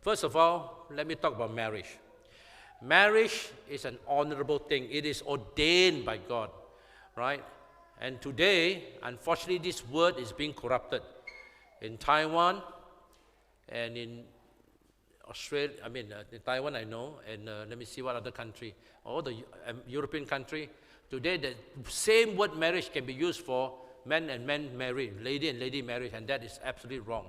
First of all, let me talk about marriage. Marriage is an honorable thing. It is ordained by God, right? And today, unfortunately, this word is being corrupted. In Taiwan and in Australia, in Taiwan I know, and let me see what other country, all the European country, today the same word marriage can be used for men and men married, lady and lady marriage, and that is absolutely wrong.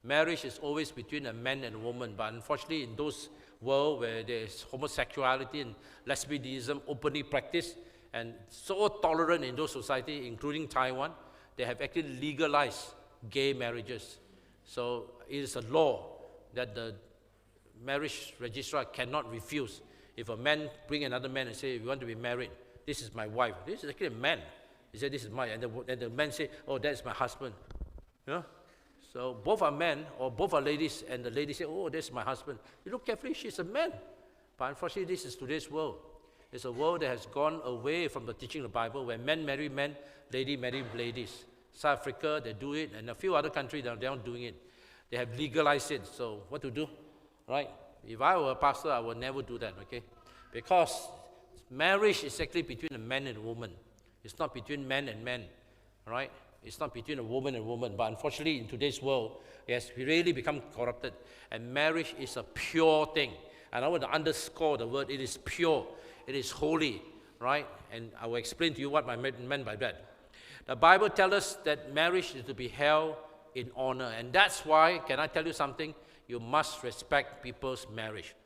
Marriage is always between a man and a woman, but unfortunately in those world where there is homosexuality and lesbianism openly practiced, and so tolerant in those societies, including Taiwan, they have actually legalized gay marriages. So it is a law that the marriage registrar cannot refuse. If a man bring another man and say, we want to be married, this is my wife. This is actually a man. He said, this is mine. And the man say, oh, that's my husband. You know? So both are men, or both are ladies, and the lady say, oh, that's my husband. You look carefully, she's a man. But unfortunately, this is today's world. It's a world that has gone away from the teaching of the Bible, where men marry men, lady marry ladies. South Africa, they do it, and a few other countries, they're not doing it. They have legalized it, so what to do, right? If I were a pastor, I would never do that, okay? Because marriage is actually between a man and a woman. It's not between man and man, right? It's not between a woman and woman. But unfortunately, in today's world, it has really become corrupted. And marriage is a pure thing. And I want to underscore the word, it is pure. It is holy, right? And I will explain to you what I meant by that. The Bible tells us that marriage is to be held in honor. And that's why, can I tell you something? You must respect people's marriage.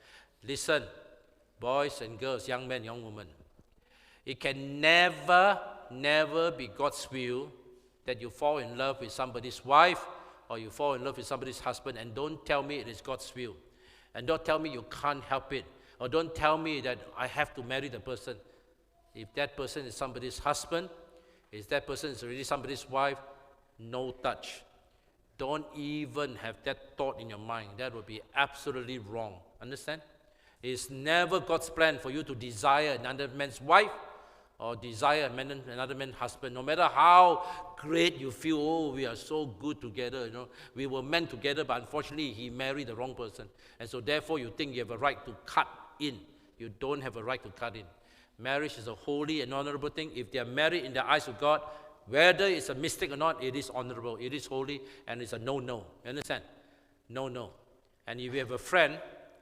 Listen, boys and girls, young men, young women. It can never, never be God's will that you fall in love with somebody's wife or you fall in love with somebody's husband, and don't tell me it is God's will. And don't tell me you can't help it. Or don't tell me that I have to marry the person. If that person is somebody's husband, if that person is already somebody's wife, no touch. Don't even have that thought in your mind. That would be absolutely wrong. Understand? It's never God's plan for you to desire another man's wife or desire another man's husband. No matter how great you feel, oh, we are so good together, you know, we were meant together, but unfortunately he married the wrong person. And so therefore you think you have a right to cut in. You don't have a right to cut in. Marriage is a holy and honorable thing. If they are married in the eyes of God, whether it's a mistake or not, it is honorable, it is holy, and it's a no-no. You understand? No-no. And if you have a friend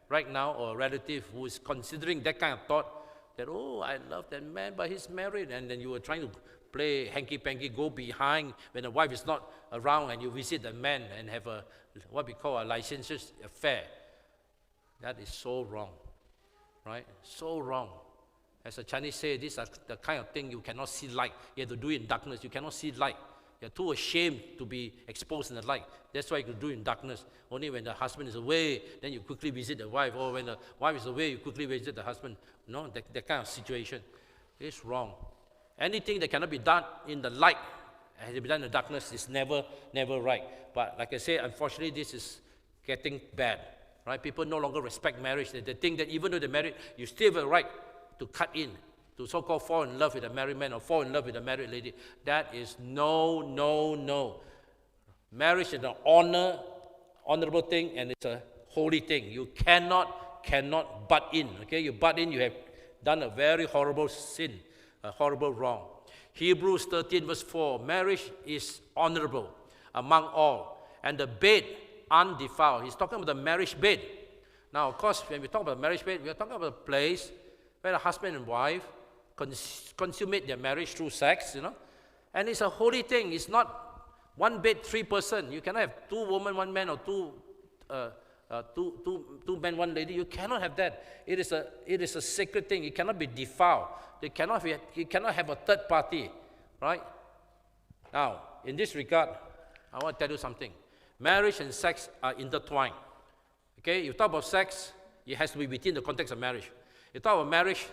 right now or a relative who is considering that kind of thought, that, oh, I love that man, but he's married, and then you were trying to play hanky-panky, go behind when the wife is not around, and you visit the man and have a, what we call a licentious affair. That is so wrong, right? So wrong. As the Chinese say, these are the kind of thing you cannot see light. You have to do it in darkness. You cannot see light. You're too ashamed to be exposed in the light. That's why you can do it in darkness. Only when the husband is away, then you quickly visit the wife. Or when the wife is away, you quickly visit the husband. No, that kind of situation is wrong. Anything that cannot be done in the light and has to be done in the darkness is never right. But like I say, unfortunately, this is getting bad. Right? People no longer respect marriage. They think that even though they're married, you still have a right to cut in, to so-called fall in love with a married man or fall in love with a married lady. That is no. Marriage is an honorable thing, and it's a holy thing. You cannot butt in. Okay, you butt in, you have done a very horrible sin, a horrible wrong. Hebrews 13 verse 4, marriage is honorable among all, and the bed undefiled. He's talking about the marriage bed. Now, of course, when we talk about marriage bed, we are talking about a place where the husband and wife consummate their marriage through sex, you know. And it's a holy thing. It's not one bed, 3 person. You cannot have 2 women, 1 man, or two men, 1 lady. You cannot have that. It is a sacred thing. It cannot be defiled. You cannot have a third party, right? Now, in this regard, I want to tell you something. Marriage and sex are intertwined. Okay, you talk about sex, it has to be within the context of marriage. You talk about marriage,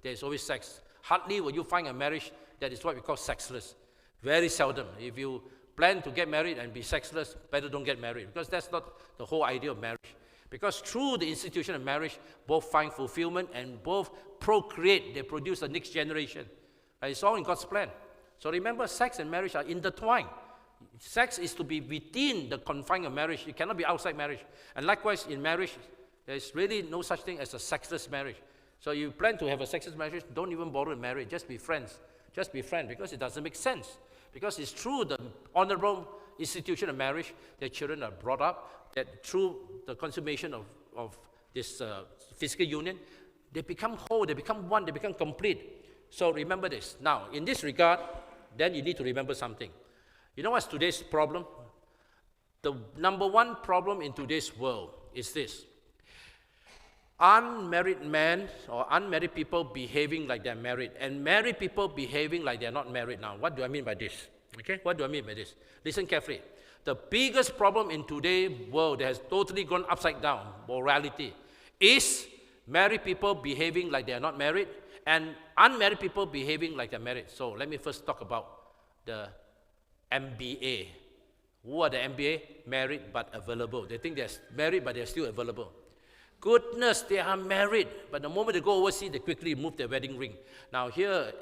there is always sex. Hardly will you find a marriage that is what we call sexless. Very seldom. If you plan to get married and be sexless, better don't get married, because that's not the whole idea of marriage. Because through the institution of marriage, both find fulfillment and both procreate. They produce the next generation. It's all in God's plan. So remember, sex and marriage are intertwined. Sex is to be within the confine of marriage. It cannot be outside marriage. And likewise, in marriage, there's really no such thing as a sexless marriage. So you plan to have a sexless marriage, don't even bother to marry. Just be friends. Just be friends, because it doesn't make sense. Because it's through the honorable institution of marriage that children are brought up, that through the consummation of this physical union, they become whole, they become one, they become complete. So remember this. Now, in this regard, then you need to remember something. You know what's today's problem? The number one problem in today's world is this. Unmarried men or unmarried people behaving like they're married, and married people behaving like they're not married now. What do I mean by this? Okay, what do I mean by this? Listen carefully. The biggest problem in today's world that has totally gone upside down, morality, is married people behaving like they're not married, and unmarried people behaving like they're married. So let me first talk about the MBA. Who are the MBA? Married but available. They think they're married but they're still available. Goodness, they are married, but the moment they go overseas, they quickly move their wedding ring. Now here,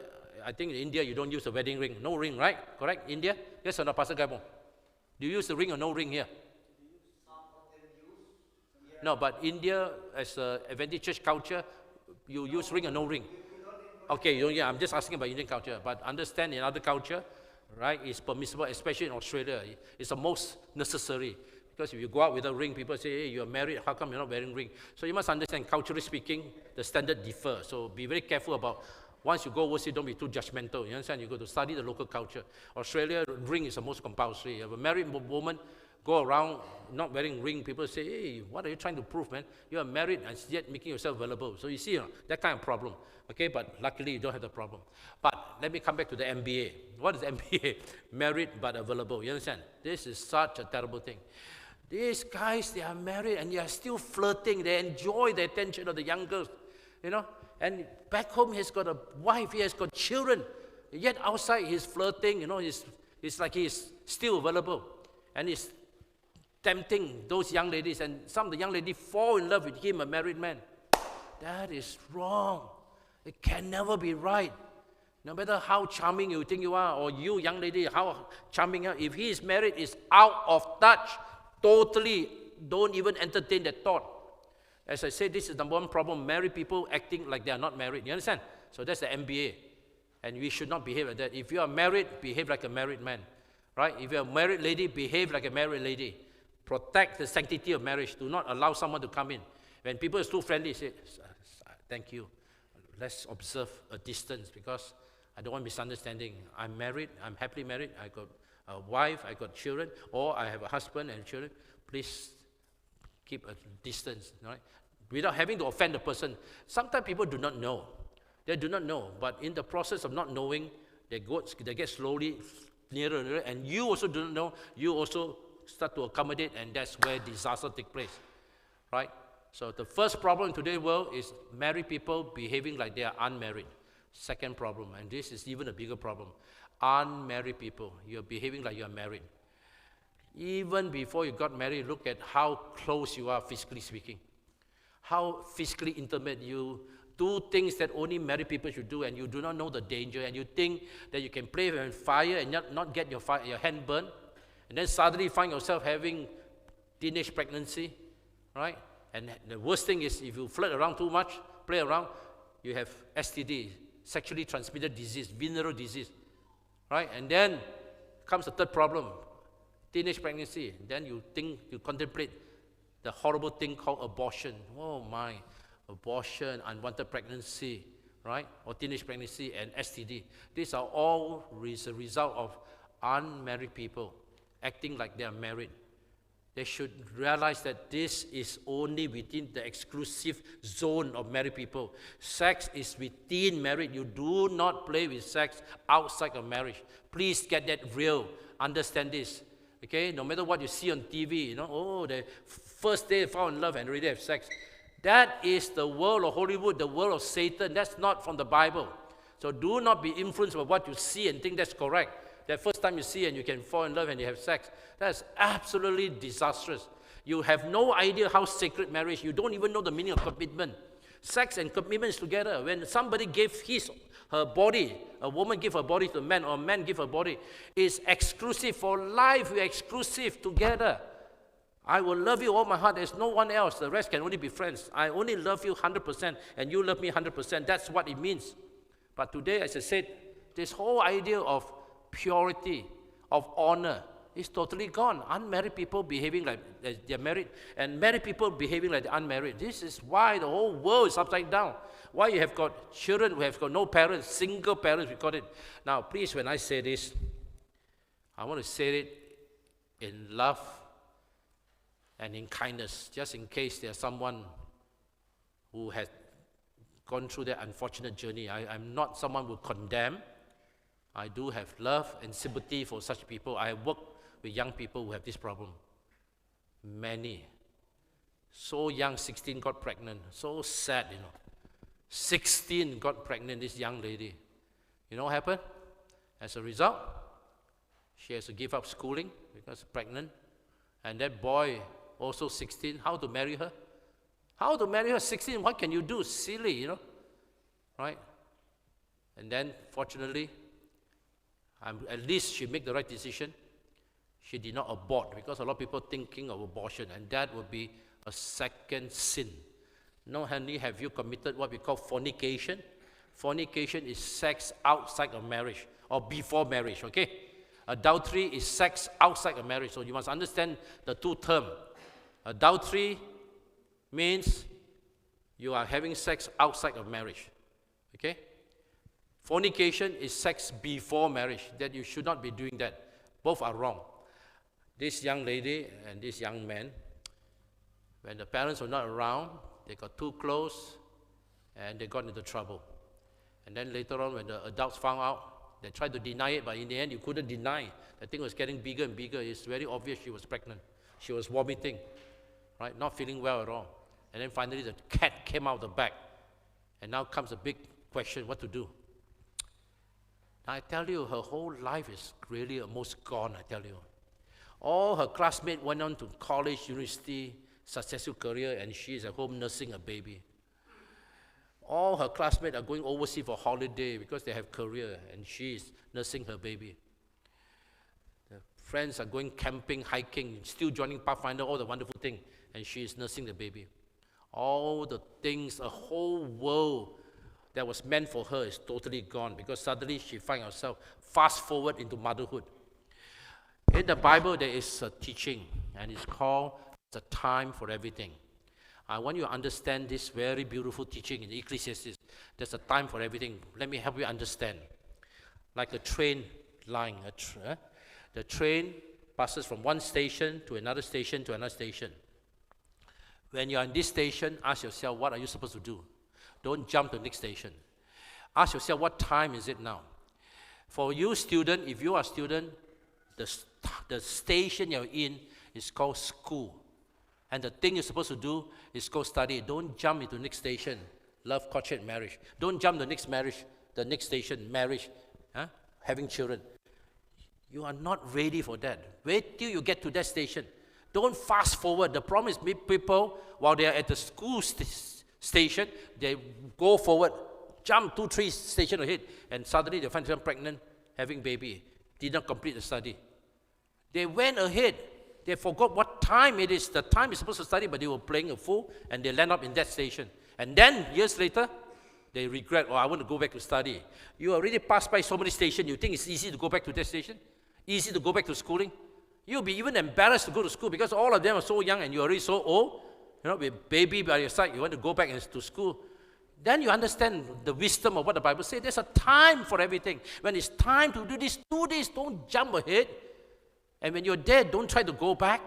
I think in India, you don't use a wedding ring. No ring, right? Correct? India? Yes or no, Pastor Gaibong? Do you use the ring or no ring here? No, but India, as an Adventist church culture, you use ring or no ring? Okay, yeah, I'm just asking about Indian culture, but understand in other culture, right, it's permissible, especially in Australia. It's the most necessary. Because if you go out with a ring, people say, hey, you're married, how come you're not wearing a ring? So you must understand, culturally speaking, the standard differ. So be very careful about, once you go overseas, don't be too judgmental. You understand? You go to study the local culture. Australia, ring is the most compulsory. You have a married woman, go around not wearing ring, people say, hey, what are you trying to prove, man? You are married and yet making yourself available. So you see, that kind of problem. Okay, but luckily you don't have the problem. But let me come back to the MBA. What is MBA? Married but available. You understand? This is such a terrible thing. These guys, they are married and they are still flirting. They enjoy the attention of the young girls, you know. And back home, he's got a wife, he has got children. Yet outside, he's flirting, you know. It's like he's still available. And he's tempting those young ladies. And some of the young ladies fall in love with him, a married man. That is wrong. It can never be right. No matter how charming you think you are, or you, young lady, how charming you are, if he is married, it's out of touch. Totally don't even entertain that thought. As I said, this is the number one problem. Married people acting like they are not married. You understand? So that's the MBA. And we should not behave like that. If you are married, behave like a married man. Right? If you're a married lady, behave like a married lady. Protect the sanctity of marriage. Do not allow someone to come in. When people are too friendly, say, thank you. Let's observe a distance because I don't want misunderstanding. I'm married. I'm happily married. I got a wife, I got children, or I have a husband and children. Please keep a distance, right? Without having to offend the person. Sometimes people do not know. They do not know, but in the process of not knowing, they get slowly nearer and nearer, and you also do not know, you also start to accommodate, and that's where disaster takes place, right? So the first problem in today's world is married people behaving like they are unmarried. Second problem, and this is even a bigger problem, unmarried people, you're behaving like you're married. Even before you got married, look at how close you are physically speaking. How physically intimate you do things that only married people should do, and you do not know the danger, and you think that you can play with fire and not get your hand burned, and then suddenly find yourself having teenage pregnancy, right? And the worst thing is if you flirt around too much, play around, you have STD, sexually transmitted disease, venereal disease. Right? And then comes the third problem, teenage pregnancy. Then you contemplate the horrible thing called abortion. Oh my, abortion, unwanted pregnancy, right? Or teenage pregnancy and STD. These are all a result of unmarried people acting like they are married. They should realize that this is only within the exclusive zone of married people. Sex is within marriage. You do not play with sex outside of marriage. Please get that real. Understand this. Okay? No matter what you see on TV, you know, oh, the first day they fall in love and already have sex. That is the world of Hollywood, the world of Satan. That's not from the Bible. So do not be influenced by what you see and think that's correct. That first time you see and you can fall in love and you have sex, that's absolutely disastrous. You have no idea how sacred marriage, you don't even know the meaning of commitment. Sex and commitment is together. When somebody gave her body, a woman give her body to a man, or a man give her body, it's exclusive. For life, we're exclusive together. I will love you all my heart. There's no one else. The rest can only be friends. I only love you 100%, and you love me 100%. That's what it means. But today, as I said, this whole idea of purity, of honor, is totally gone. Unmarried people behaving like they're married, and married people behaving like they're unmarried. This is why the whole world is upside down. Why you have got children who have got no parents, single parents, we call it. Now, please, when I say this, I want to say it in love and in kindness, just in case there's someone who has gone through that unfortunate journey. I'm not someone who condemn. I do have love and sympathy for such people. I work with young people who have this problem. Many. So young, 16 got pregnant. So sad, 16 got pregnant, this young lady. You know what happened? As a result, she has to give up schooling because pregnant. And that boy, also 16, how to marry her? How to marry her? 16, what can you do? Silly, right? And then, fortunately, at least she made the right decision. She did not abort, because a lot of people thinking of abortion, and that would be a second sin. Not only have you committed what we call fornication. Fornication is sex outside of marriage or before marriage, okay? Adultery is sex outside of marriage. So you must understand the two terms. Adultery means you are having sex outside of marriage, okay? Fornication is sex before marriage, that you should not be doing that. Both are wrong. This young lady and this young man, when the parents were not around, they got too close and they got into trouble. And then later on, when the adults found out, they tried to deny it, but in the end, you couldn't deny. The thing was getting bigger and bigger. It's very obvious she was pregnant. She was vomiting, right? Not feeling well at all. And then finally, the cat came out the back. And now comes a big question, what to do? I tell you, her whole life is really almost gone, I tell you. All her classmates went on to college, university, successful career, and she is at home nursing a baby. All her classmates are going overseas for holiday because they have career, and she is nursing her baby. The friends are going camping, hiking, still joining Pathfinder, all the wonderful things, and she is nursing the baby. All the things, a whole world that was meant for her is totally gone, because suddenly she finds herself fast forward into motherhood. In the Bible, there is a teaching, and it's called the time for everything. I want you to understand this very beautiful teaching in Ecclesiastes. There's a time for everything. Let me help you understand. Like a train line. The train passes from one station to another station to another station. When you're in this station, ask yourself, what are you supposed to do? Don't jump to the next station. Ask yourself, what time is it now? For you student, if you are a student, the station you're in is called school. And the thing you're supposed to do is go study. Don't jump into the next station, love, courtship, marriage. Don't jump to the next station, marriage, having children. You are not ready for that. Wait till you get to that station. Don't fast forward. The problem is people, while they are at the school station, they go forward, jump 2-3 stations ahead, and suddenly they find themselves pregnant, having baby, did not complete the study. They went ahead. They forgot what time it is. The time is supposed to study, but they were playing a fool, and they land up in that station. And then, years later, they regret, I want to go back to study. You already passed by so many stations. You think it's easy to go back to that station? Easy to go back to schooling? You'll be even embarrassed to go to school, because all of them are so young, and you're already so old. With baby by your side, you want to go back to school. Then you understand the wisdom of what the Bible says. There's a time for everything. When it's time to do this, don't jump ahead. And when you're there, don't try to go back.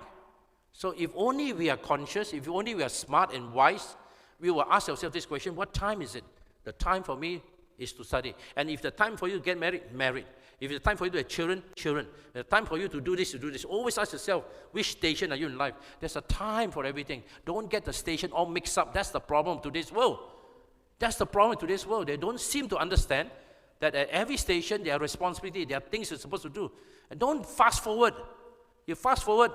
So if only we are conscious, if only we are smart and wise, we will ask ourselves this question, what time is it? The time for me is to study. And if the time for you to get married, married. If it's time for you to have children, children. If the time for you to do this, Always ask yourself, which station are you in life? There's a time for everything. Don't get the station all mixed up. That's the problem of today's world. That's the problem of today's world. They don't seem to understand that at every station, there are responsibilities, there are things you're supposed to do. And don't fast forward. You fast forward,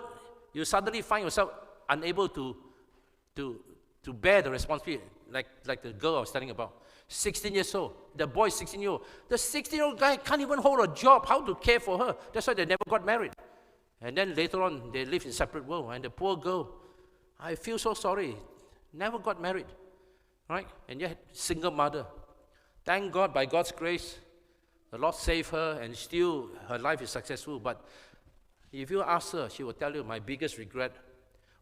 you suddenly find yourself unable to bear the responsibility. like the girl I was telling about. 16 years old. The boy is 16-year-old. The 16-year-old guy can't even hold a job. How to care for her? That's why they never got married. And then later on, they live in separate world. And the poor girl, I feel so sorry, never got married, right? And yet, single mother. Thank God, by God's grace, the Lord saved her, and still her life is successful. But if you ask her, she will tell you, my biggest regret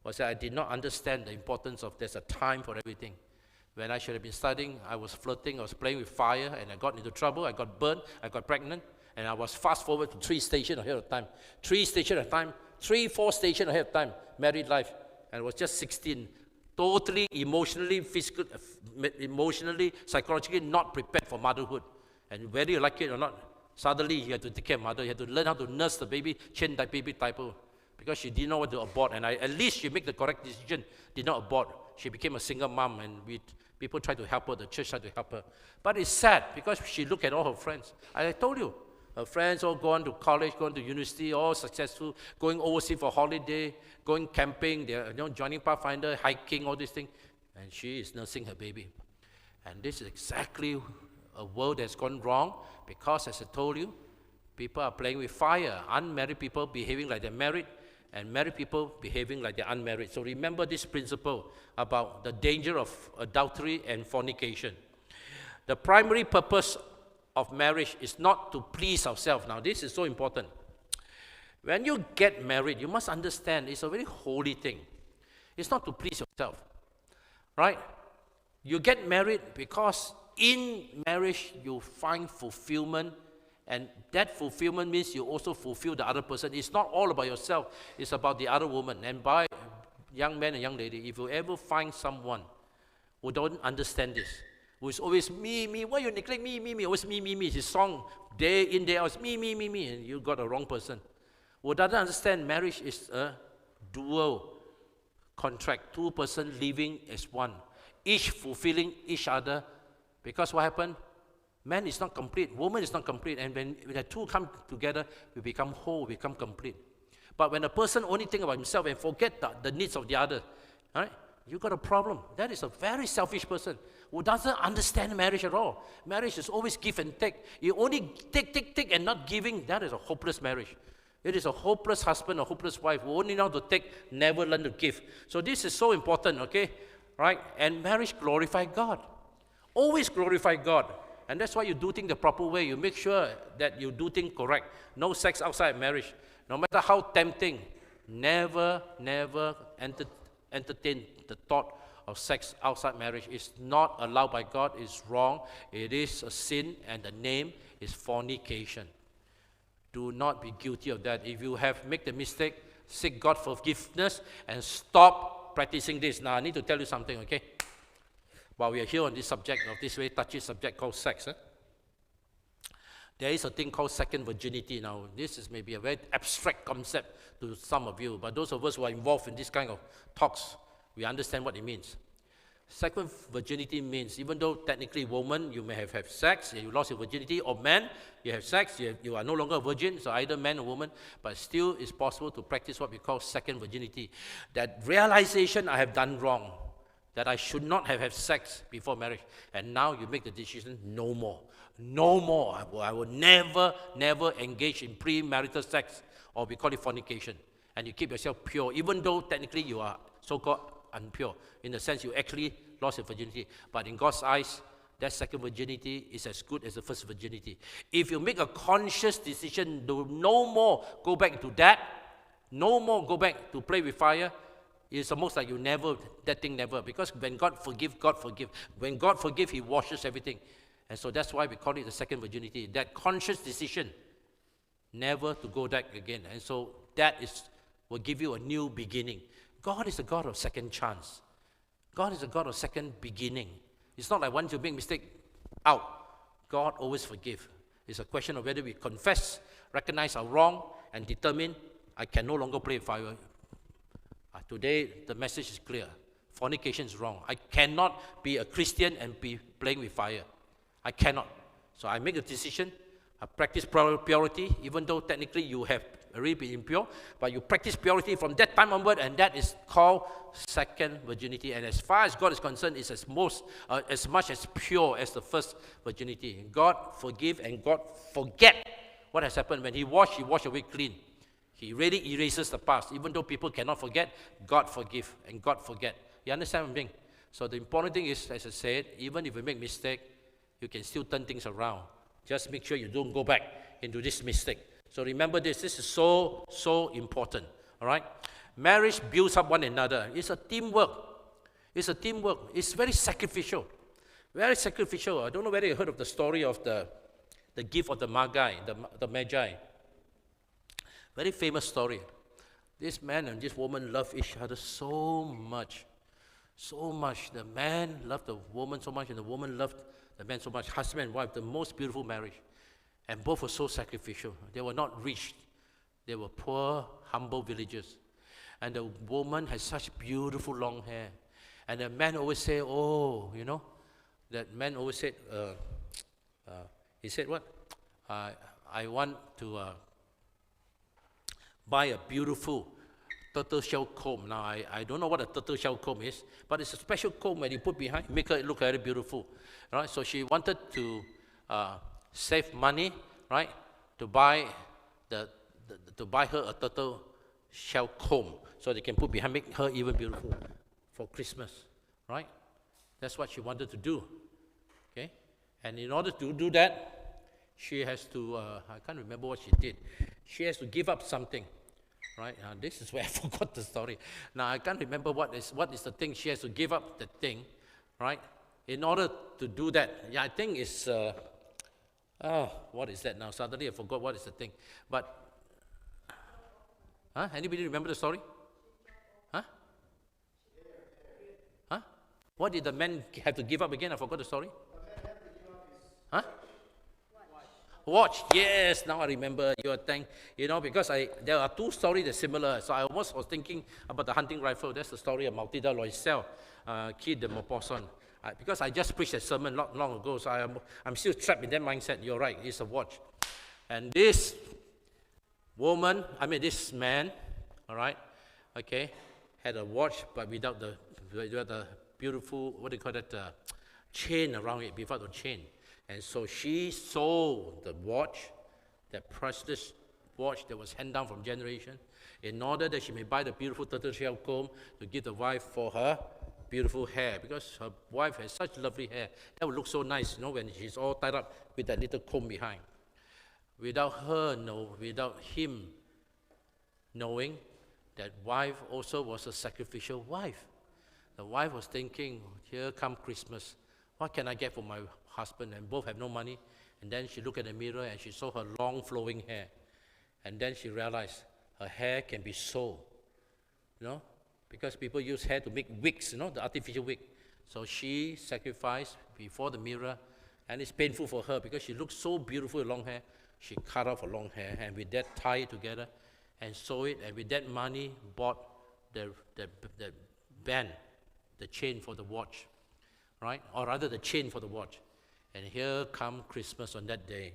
was that I did not understand the importance of there's a time for everything. When I should have been studying, I was flirting, I was playing with fire, and I got into trouble, I got burned, I got pregnant, and I was fast forward to 3 stations ahead of time. 3 stations ahead of time, 4 stations ahead of time, married life. And I was just 16, totally emotionally, emotionally, psychologically not prepared for motherhood. And whether you like it or not, suddenly you have to take care of mother, you have to learn how to nurse the baby, change the baby diaper, because she didn't know what to abort. And at least she made the correct decision, did not abort. She became a single mom, and people tried to help her, the church tried to help her. But it's sad, because she looked at all her friends. I told you, her friends all going to college, going to university, all successful, going overseas for holiday, going camping, they're joining Pathfinder, hiking, all these things. And she is nursing her baby. And this is exactly a world that's gone wrong, because as I told you, people are playing with fire. Unmarried people behaving like they're married, and married people behaving like they're unmarried. So remember this principle about the danger of adultery and fornication. The primary purpose of marriage is not to please ourselves. Now, this is so important. When you get married, you must understand it's a very holy thing. It's not to please yourself, right? You get married because in marriage you find fulfillment, and that fulfillment means you also fulfill the other person. It's not all about yourself, it's about the other woman. And by young man and young lady, if you ever find someone who don't understand this, who is always me, why you neglect me, always me, his song, day in, day out, me, and you got a wrong person. Who doesn't understand marriage is a dual contract, 2 persons living as one, each fulfilling each other, because what happened? Man is not complete, woman is not complete, and when the two come together, we become whole, we become complete. But when a person only think about himself and forget the needs of the other, right? You got a problem. That is a very selfish person who doesn't understand marriage at all. Marriage is always give and take. You only take and not giving. That is a hopeless marriage. It is a hopeless husband or hopeless wife who only know to take, never learn to give. So this is so important, okay? Right? And marriage glorify God. Always glorify God. And that's why you do things the proper way. You make sure that you do things correct. No sex outside marriage. No matter how tempting, never entertain the thought of sex outside marriage. It's not allowed by God. It's wrong. It is a sin, and the name is fornication. Do not be guilty of that. If you have made the mistake, seek God forgiveness and stop practicing this. Now, I need to tell you something, okay? While we are here on this subject, of this very touchy subject called sex, there is a thing called second virginity. Now, this is maybe a very abstract concept to some of you, but those of us who are involved in this kind of talks, we understand what it means. Second virginity means, even though technically woman, you may have sex, you lost your virginity, or man, you have sex, you are no longer a virgin, so either man or woman, but still it's possible to practice what we call second virginity. That realization, I have done wrong, that I should not have had sex before marriage, and now you make the decision, no more. No more. I will never engage in premarital sex, or we call it fornication. And you keep yourself pure, even though technically you are so-called unpure, in the sense you actually lost your virginity. But in God's eyes, that second virginity is as good as the first virginity. If you make a conscious decision to no more go back to that, no more go back to play with fire, it's almost like you never, that thing never. Because when God forgive, God forgive. When God forgive, He washes everything. And so that's why we call it the second virginity. That conscious decision, never to go back again. And so that will give you a new beginning. God is a God of second chance. God is a God of second beginning. It's not like once you make mistake, out. God always forgive. It's a question of whether we confess, recognize our wrong, and determine, I can no longer play with fire. Today, the message is clear. Fornication is wrong. I cannot be a Christian and be playing with fire. I cannot. So I make a decision. I practice purity, even though technically you have already been impure, but you practice purity from that time onward, and that is called second virginity. And as far as God is concerned, it's as much as pure as the first virginity. God forgive and God forget what has happened. When He wash away clean. He really erases the past. Even though people cannot forget, God forgive and God forget. You understand what I'm saying? So the important thing is, as I said, even if you make mistake, you can still turn things around. Just make sure you don't go back into this mistake. So remember this. This is so, so important. All right? Marriage builds up one another. It's a teamwork. It's a teamwork. It's very sacrificial. Very sacrificial. I don't know whether you heard of the story of the gift of the Magi. Very famous story. This man and this woman love each other so much. So much. The man loved the woman so much, and the woman loved the man so much. Husband and wife, the most beautiful marriage. And both were so sacrificial. They were not rich. They were poor, humble villagers. And the woman had such beautiful long hair. And the man always said, oh, you know, that man always said, he said what? I want to buy a beautiful turtle shell comb. Now, I don't know what a turtle shell comb is, but it's a special comb that you put behind, make her look very beautiful. Right? So she wanted to save money, right, to buy her a turtle shell comb so they can put behind, make her even beautiful for Christmas, right? That's what she wanted to do, okay? And in order to do that, she has to, I can't remember what she did. She has to give up something, right? This is where I forgot the story. Now, I can't remember what is the thing. She has to give up the thing, right? In order to do that, yeah, I think it's, what is that now? Suddenly I forgot what is the thing. But, anybody remember the story? What did the man have to give up again? I forgot the story. Watch. Yes, now I remember. Because there are two stories that are similar. So I almost was thinking about the hunting rifle. That's the story of Matilda Loisel, Kid de Maupassant. Because I just preached a sermon not long ago, so I'm still trapped in that mindset. You're right, it's a watch. And this man, all right, okay, had a watch, but without the beautiful, what do you call it, chain around it, without the chain. And so she sold the watch, that precious watch that was handed down from generation, in order that she may buy the beautiful turtle-shell comb to give the wife for her beautiful hair, because her wife has such lovely hair. That would look so nice, when she's all tied up with that little comb behind. Without him knowing, that wife also was a sacrificial wife. The wife was thinking, here come Christmas. What can I get for my husband? And both have no money. And then she looked at the mirror and she saw her long flowing hair. And then she realized her hair can be sold. Because people use hair to make wigs, the artificial wig. So she sacrificed before the mirror, and it's painful for her because she looks so beautiful with long hair. She cut off her long hair, and with that tie it together and sew it, and with that money bought the band, the chain for the watch, right? Or rather the chain for the watch. And here come Christmas on that day,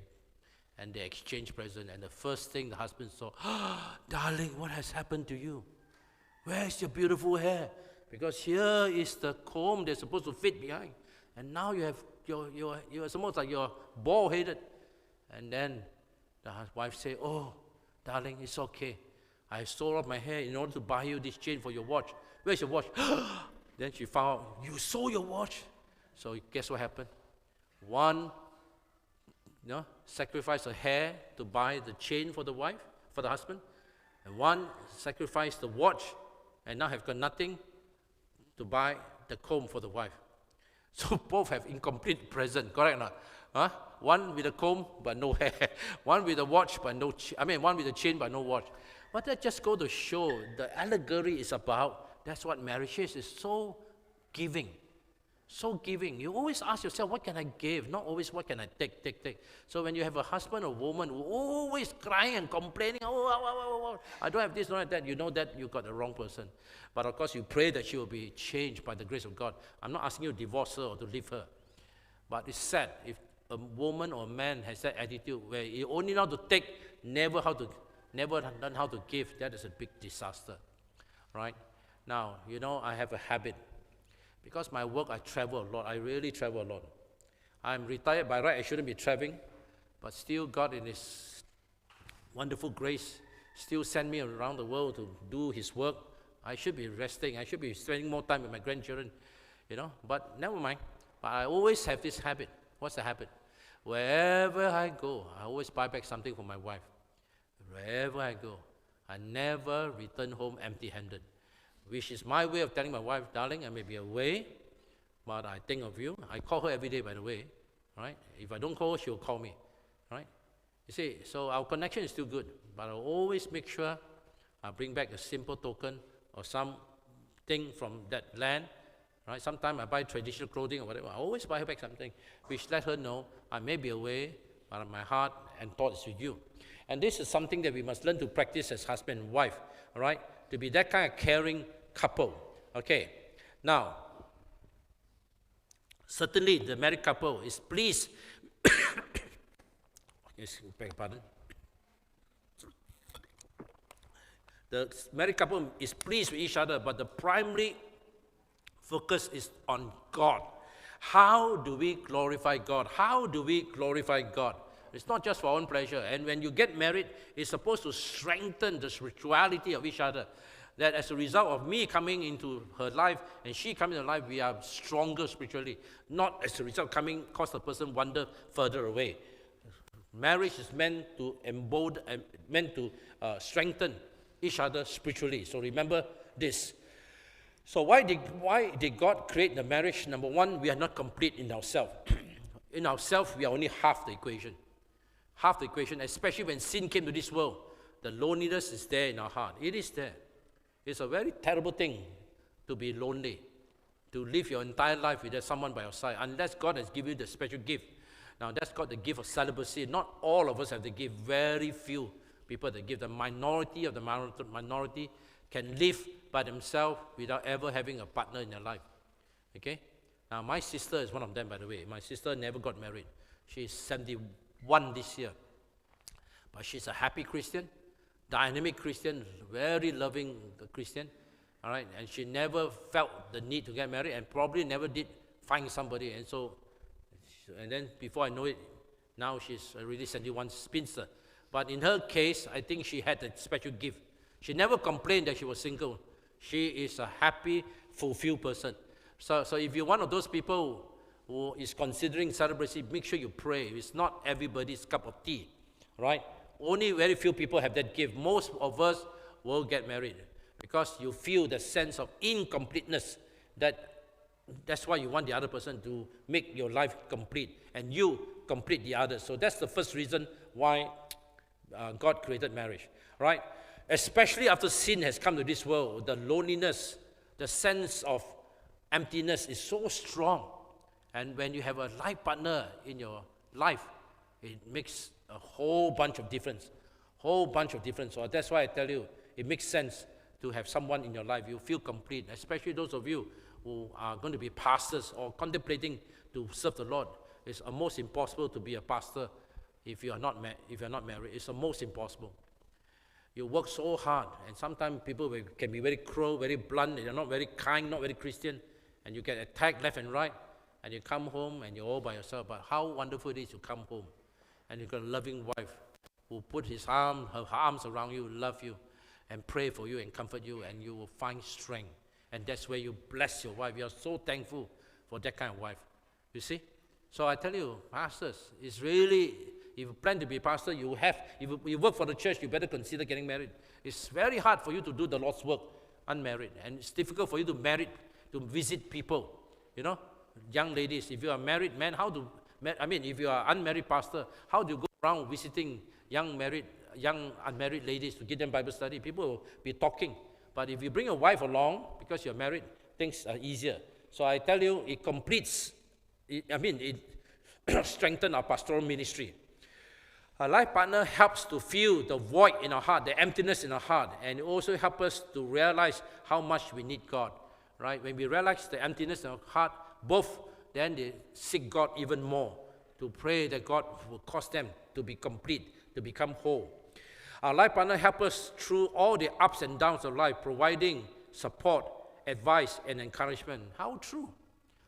and they exchange presents, and the first thing the husband saw, darling, what has happened to you? Where's your beautiful hair? Because here is the comb that's supposed to fit behind. And now you have you're almost like you're bald-headed. And then the wife said, oh, darling, it's okay. I sold off my hair in order to buy you this chain for your watch. Where's your watch? Then she found out, you sold your watch? So guess what happened? One sacrificed her hair to buy the chain for the wife, for the husband. And one sacrificed the watch and now have got nothing to buy the comb for the wife. So both have incomplete present, correct or not? One with a comb but no hair. One with a watch but one with a chain but no watch. But that just go to show the allegory is about, that's what marriage is. It's so giving. So giving. You always ask yourself, what can I give? Not always, what can I take. So when you have a husband or woman who always crying and complaining, I don't have this, don't have that, you know that you got the wrong person. But of course, you pray that she will be changed by the grace of God. I'm not asking you to divorce her or to leave her. But it's sad if a woman or a man has that attitude where you only know how to take, never how to never learn how to give, that is a big disaster, right? Now, you know, I have a habit. Because my work, I travel a lot. I really travel a lot. I'm retired by right. I shouldn't be traveling. But still, God in His wonderful grace still send me around the world to do His work. I should be resting. I should be spending more time with my grandchildren, you know. But never mind. But I always have this habit. What's the habit? Wherever I go, I always buy back something for my wife. Wherever I go, I never return home empty-handed, which is my way of telling my wife, darling, I may be away, but I think of you. I call her every day, by the way, right? If I don't call her, she'll call me, right? You see, so our connection is still good, but I'll always make sure I bring back a simple token or something from that land, right? Sometimes I buy traditional clothing or whatever. I always buy her back something, which let her know I may be away, but my heart and thought is with you. And this is something that we must learn to practice as husband and wife, all right? To be that kind of caring couple, okay? Now, certainly the married couple is pleased, yes, beg your pardon. The married couple is pleased with each other, but the primary focus is on God. How do we glorify God? How do we glorify God? It's not just for our own pleasure. And when you get married, it's supposed to strengthen the spirituality of each other. That as a result of me coming into her life and she coming into life, we are stronger spiritually. Not as a result of coming, cause the person wander further away. Marriage is meant to embolden and meant to strengthen each other spiritually. So remember this. So why did God create the marriage? Number one, we are not complete in ourselves. In ourselves, we are only half the equation. Half the equation, especially when sin came to this world. The loneliness is there in our heart. It is there. It's a very terrible thing to be lonely, to live your entire life without someone by your side, unless God has given you the special gift. Now, that's called the gift of celibacy. Not all of us have the gift. Very few people have the gift. The minority of the minority can live by themselves without ever having a partner in their life. Okay? Now, my sister is one of them, by the way. My sister never got married. She's 71 this year. But she's a happy Christian, dynamic Christian, very loving Christian. All right? And she never felt the need to get married and probably never did find somebody. And then before I know it, now she's already 71 spinster. But in her case, I think she had a special gift. She never complained that she was single. She is a happy, fulfilled person. So if you're one of those people who is considering celibacy, make sure you pray. It's not everybody's cup of tea, right? Only very few people have that gift. Most of us will get married because you feel the sense of incompleteness. That's why you want the other person to make your life complete and you complete the other. So that's the first reason why God created marriage, right? Especially after sin has come to this world, the loneliness, the sense of emptiness is so strong. And when you have a life partner in your life, it makes a whole bunch of difference. So that's why I tell you, it makes sense to have someone in your life. You feel complete, especially those of you who are going to be pastors or contemplating to serve the Lord. It's almost impossible to be a pastor if you are not married. It's almost impossible. You work so hard, and sometimes people can be very cruel, very blunt, they're not very kind, not very Christian, and you get attacked left and right, and you come home and you're all by yourself. But how wonderful it is to come home, and you've got a loving wife who put her arms around you, love you, and pray for you and comfort you, and you will find strength. And that's where you bless your wife. You're so thankful for that kind of wife. You see? So I tell you, pastors, it's really, if you plan to be a pastor, if you work for the church, you better consider getting married. It's very hard for you to do the Lord's work unmarried. And it's difficult for you to visit people. You know, young ladies, if you are married man, if you are unmarried pastor, how do you go around visiting young unmarried ladies to give them Bible study? People will be talking. But if you bring a wife along, because you're married, things are easier. So I tell you, it strengthens our pastoral ministry. A life partner helps to fill the void in our heart, the emptiness in our heart, and it also helps us to realize how much we need God, right? When we realize the emptiness in our heart, then they seek God even more, to pray that God will cause them to be complete, to become whole. Our life partner helps us through all the ups and downs of life, providing support, advice, and encouragement. How true?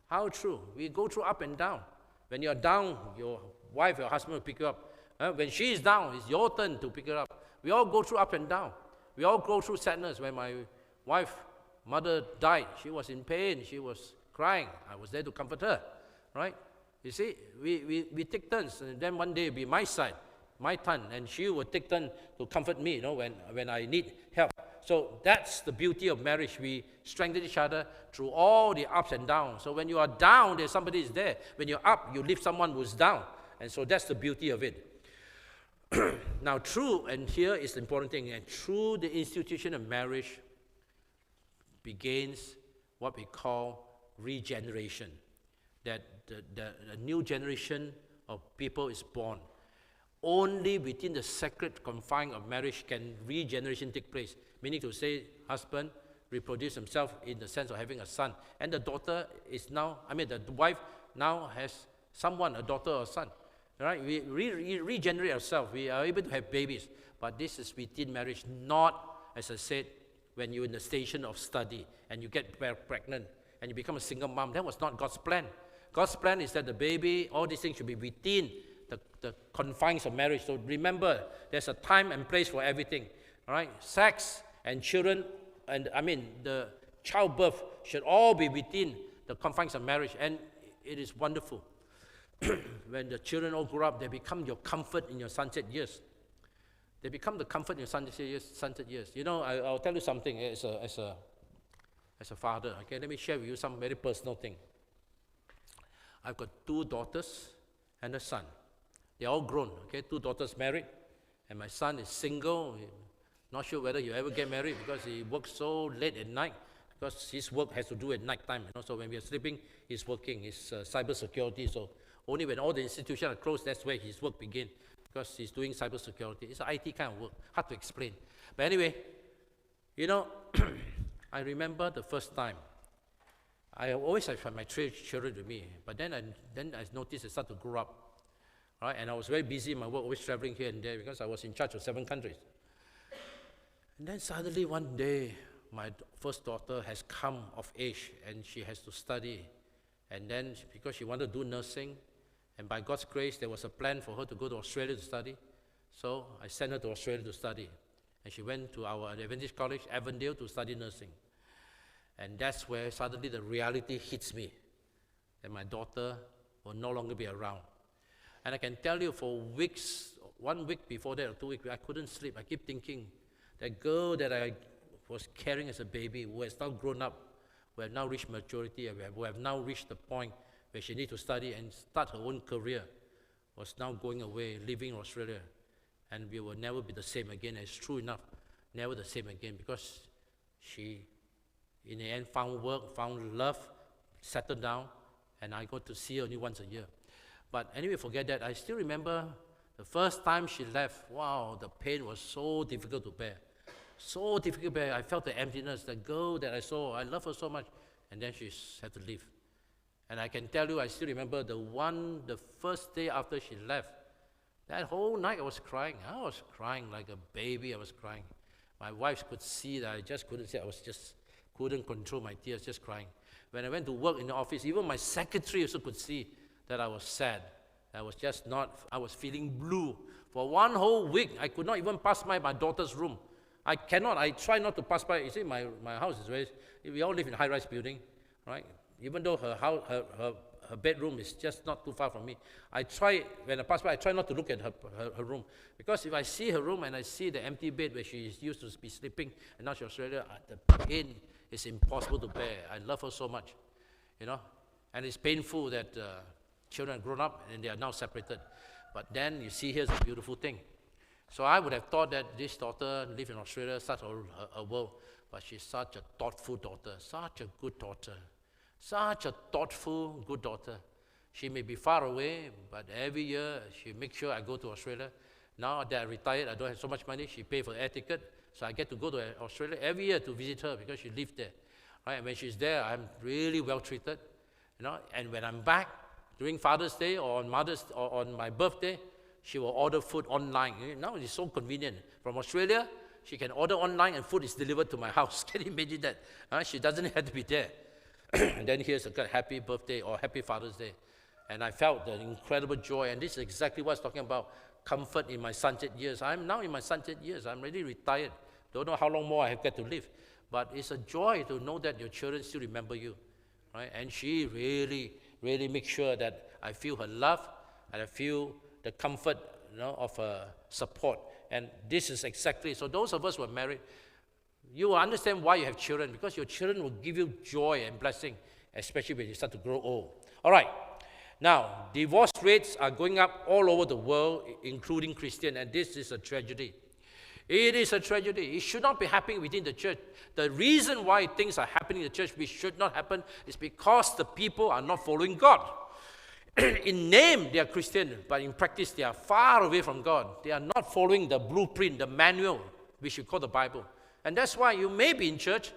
How true? We go through up and down. When you're down, your wife, your husband will pick you up. When she is down, it's your turn to pick her up. We all go through up and down. We all go through sadness. When my wife, mother died, she was in pain. She was crying. I was there to comfort her, right? You see, we take turns, and then one day it'll be my side, my turn, and she will take turn to comfort me, when I need help. So that's the beauty of marriage. We strengthen each other through all the ups and downs. So when you are down, there's somebody is there. When you're up, you lift someone who's down. And so that's the beauty of it. Now, and here is the important thing, and through the institution of marriage begins what we call regeneration. That the new generation of people is born. Only within the sacred confines of marriage can regeneration take place. Meaning to say, husband reproduce himself in the sense of having a son. And the daughter is now, the wife now has someone, a daughter or son. Right? We regenerate ourselves. We are able to have babies. But this is within marriage, not, as I said, when you're in the station of study and you get pregnant and you become a single mom. That was not God's plan. God's plan is that the baby, all these things should be within the confines of marriage. So remember, there's a time and place for everything. All right? Sex and children, and the childbirth should all be within the confines of marriage. And it is wonderful. When the children all grow up, they become your comfort in your sunset years. They become the comfort in your sunset years. I'll tell you something as a father. Okay, let me share with you some very personal thing. I've got 2 daughters and a son. They're all grown. Okay, 2 daughters married, and my son is single. Not sure whether he'll ever get married because he works so late at night. Because his work has to do at night time. So when we are sleeping, he's working. He's cyber security. So only when all the institutions are closed, that's where his work begins. Because he's doing cyber security. It's an IT kind of work. Hard to explain. But anyway, I remember the first time. I always have my 3 children with me. But then I noticed they start to grow up. Right? And I was very busy in my work, always traveling here and there because I was in charge of 7 countries. And then suddenly one day, my first daughter has come of age and she has to study. And then because she wanted to do nursing, and by God's grace, there was a plan for her to go to Australia to study. So I sent her to Australia to study. And she went to our Adventist College, Avondale, to study nursing. And that's where suddenly the reality hits me, that my daughter will no longer be around. And I can tell you for weeks, 1 week before that or 2 weeks, I couldn't sleep. I keep thinking, that girl that I was carrying as a baby, who has now grown up, who have now reached maturity, who have now reached the point where she needs to study and start her own career, was now going away, leaving Australia. And we will never be the same again. It's true enough, never the same again, because she, in the end, found work, found love, settled down, and I got to see her only once a year. But anyway, forget that. I still remember the first time she left. Wow, the pain was so difficult to bear. So difficult to bear. I felt the emptiness. The girl that I saw, I love her so much. And then she had to leave. And I can tell you, I still remember the first day after she left. That whole night I was crying. I was crying like a baby. I was crying. My wife could see that I just couldn't see. Couldn't control my tears, just crying. When I went to work in the office, even my secretary also could see that I was sad. I was feeling blue. For 1 whole week, I could not even pass by my daughter's room. I try not to pass by. You see, my house is we all live in a high-rise building, right? Even though her bedroom is just not too far from me. When I pass by, I try not to look at her room. Because if I see her room and I see the empty bed where she used to be sleeping, and now she's in Australia, the pain is impossible to bear. I love her so much, And it's painful that children have grown up and they are now separated. But then you see, here's a beautiful thing. So I would have thought that this daughter lived in Australia, such a world, but she's such a thoughtful daughter, such a good daughter, such a thoughtful, good daughter. She may be far away, but every year she makes sure I go to Australia. Now that I retired, I don't have so much money, she pays for the air ticket, so I get to go to Australia every year to visit her because she lived there. Right? And when she's there, I'm really well treated. And when I'm back, during Father's Day or on my birthday, she will order food online. Now it's so convenient. From Australia, she can order online and food is delivered to my house. Can you imagine that? She doesn't have to be there. And then here's a happy birthday or happy Father's Day. And I felt the incredible joy. And this is exactly what I was talking about, comfort in my sunset years. I'm now in my sunset years. I'm already retired. Don't know how long more I have got to live. But it's a joy to know that your children still remember you. Right? And she really, really makes sure that I feel her love and I feel the comfort of her support. And this is exactly, so those of us who are married, you will understand why you have children, because your children will give you joy and blessing, especially when you start to grow old. All right. Now, divorce rates are going up all over the world, including Christian, and this is a tragedy. It is a tragedy. It should not be happening within the church. The reason why things are happening in the church which should not happen is because the people are not following God. In name, they are Christian, but in practice, they are far away from God. They are not following the blueprint, the manual, which we call the Bible. And that's why you may be in church,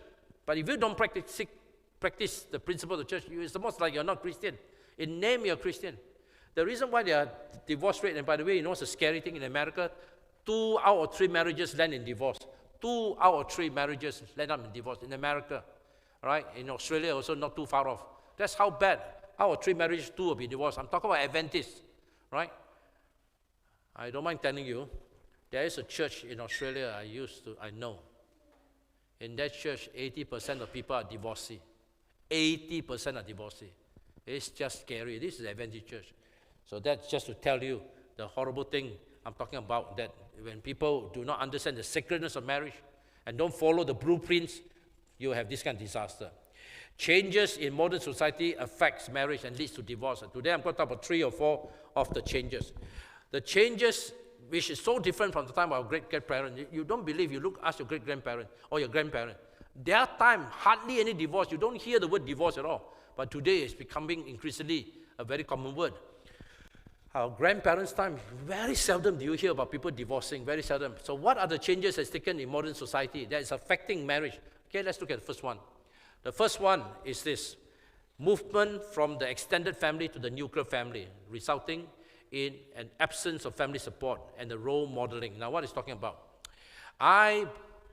but if you don't practice the principle of the church, it's almost like you're not Christian. In name, you're Christian. The reason why there are divorce rate, and by the way, what's a scary thing in America? 2 out of 3 marriages land in divorce. 2 out of 3 marriages land up in divorce in America. Right? In Australia, also not too far off. That's how bad. Out of 3 marriages, 2 will be divorced. I'm talking about Adventists. Right? I don't mind telling you, there is a church in Australia I know. In that church, 80% of people are divorcee. 80% are divorcee. It's just scary. This is Adventist church. So that's just to tell you the horrible thing I'm talking about, that when people do not understand the sacredness of marriage and don't follow the blueprints, you have this kind of disaster. Changes in modern society affects marriage and leads to divorce. And today I'm going to talk about 3 or 4 of the changes. The changes which is so different from the time of our great-grandparents. You don't believe, ask your great-grandparent or your grandparent. Their time, hardly any divorce. You don't hear the word divorce at all. But today it's becoming increasingly a very common word. Our grandparents' time, very seldom do you hear about people divorcing, very seldom. So what are the changes that's taken in modern society that is affecting marriage? Okay, let's look at the first one. The first one is this: movement from the extended family to the nuclear family, resulting in an absence of family support and the role modeling. Now, what is talking about? I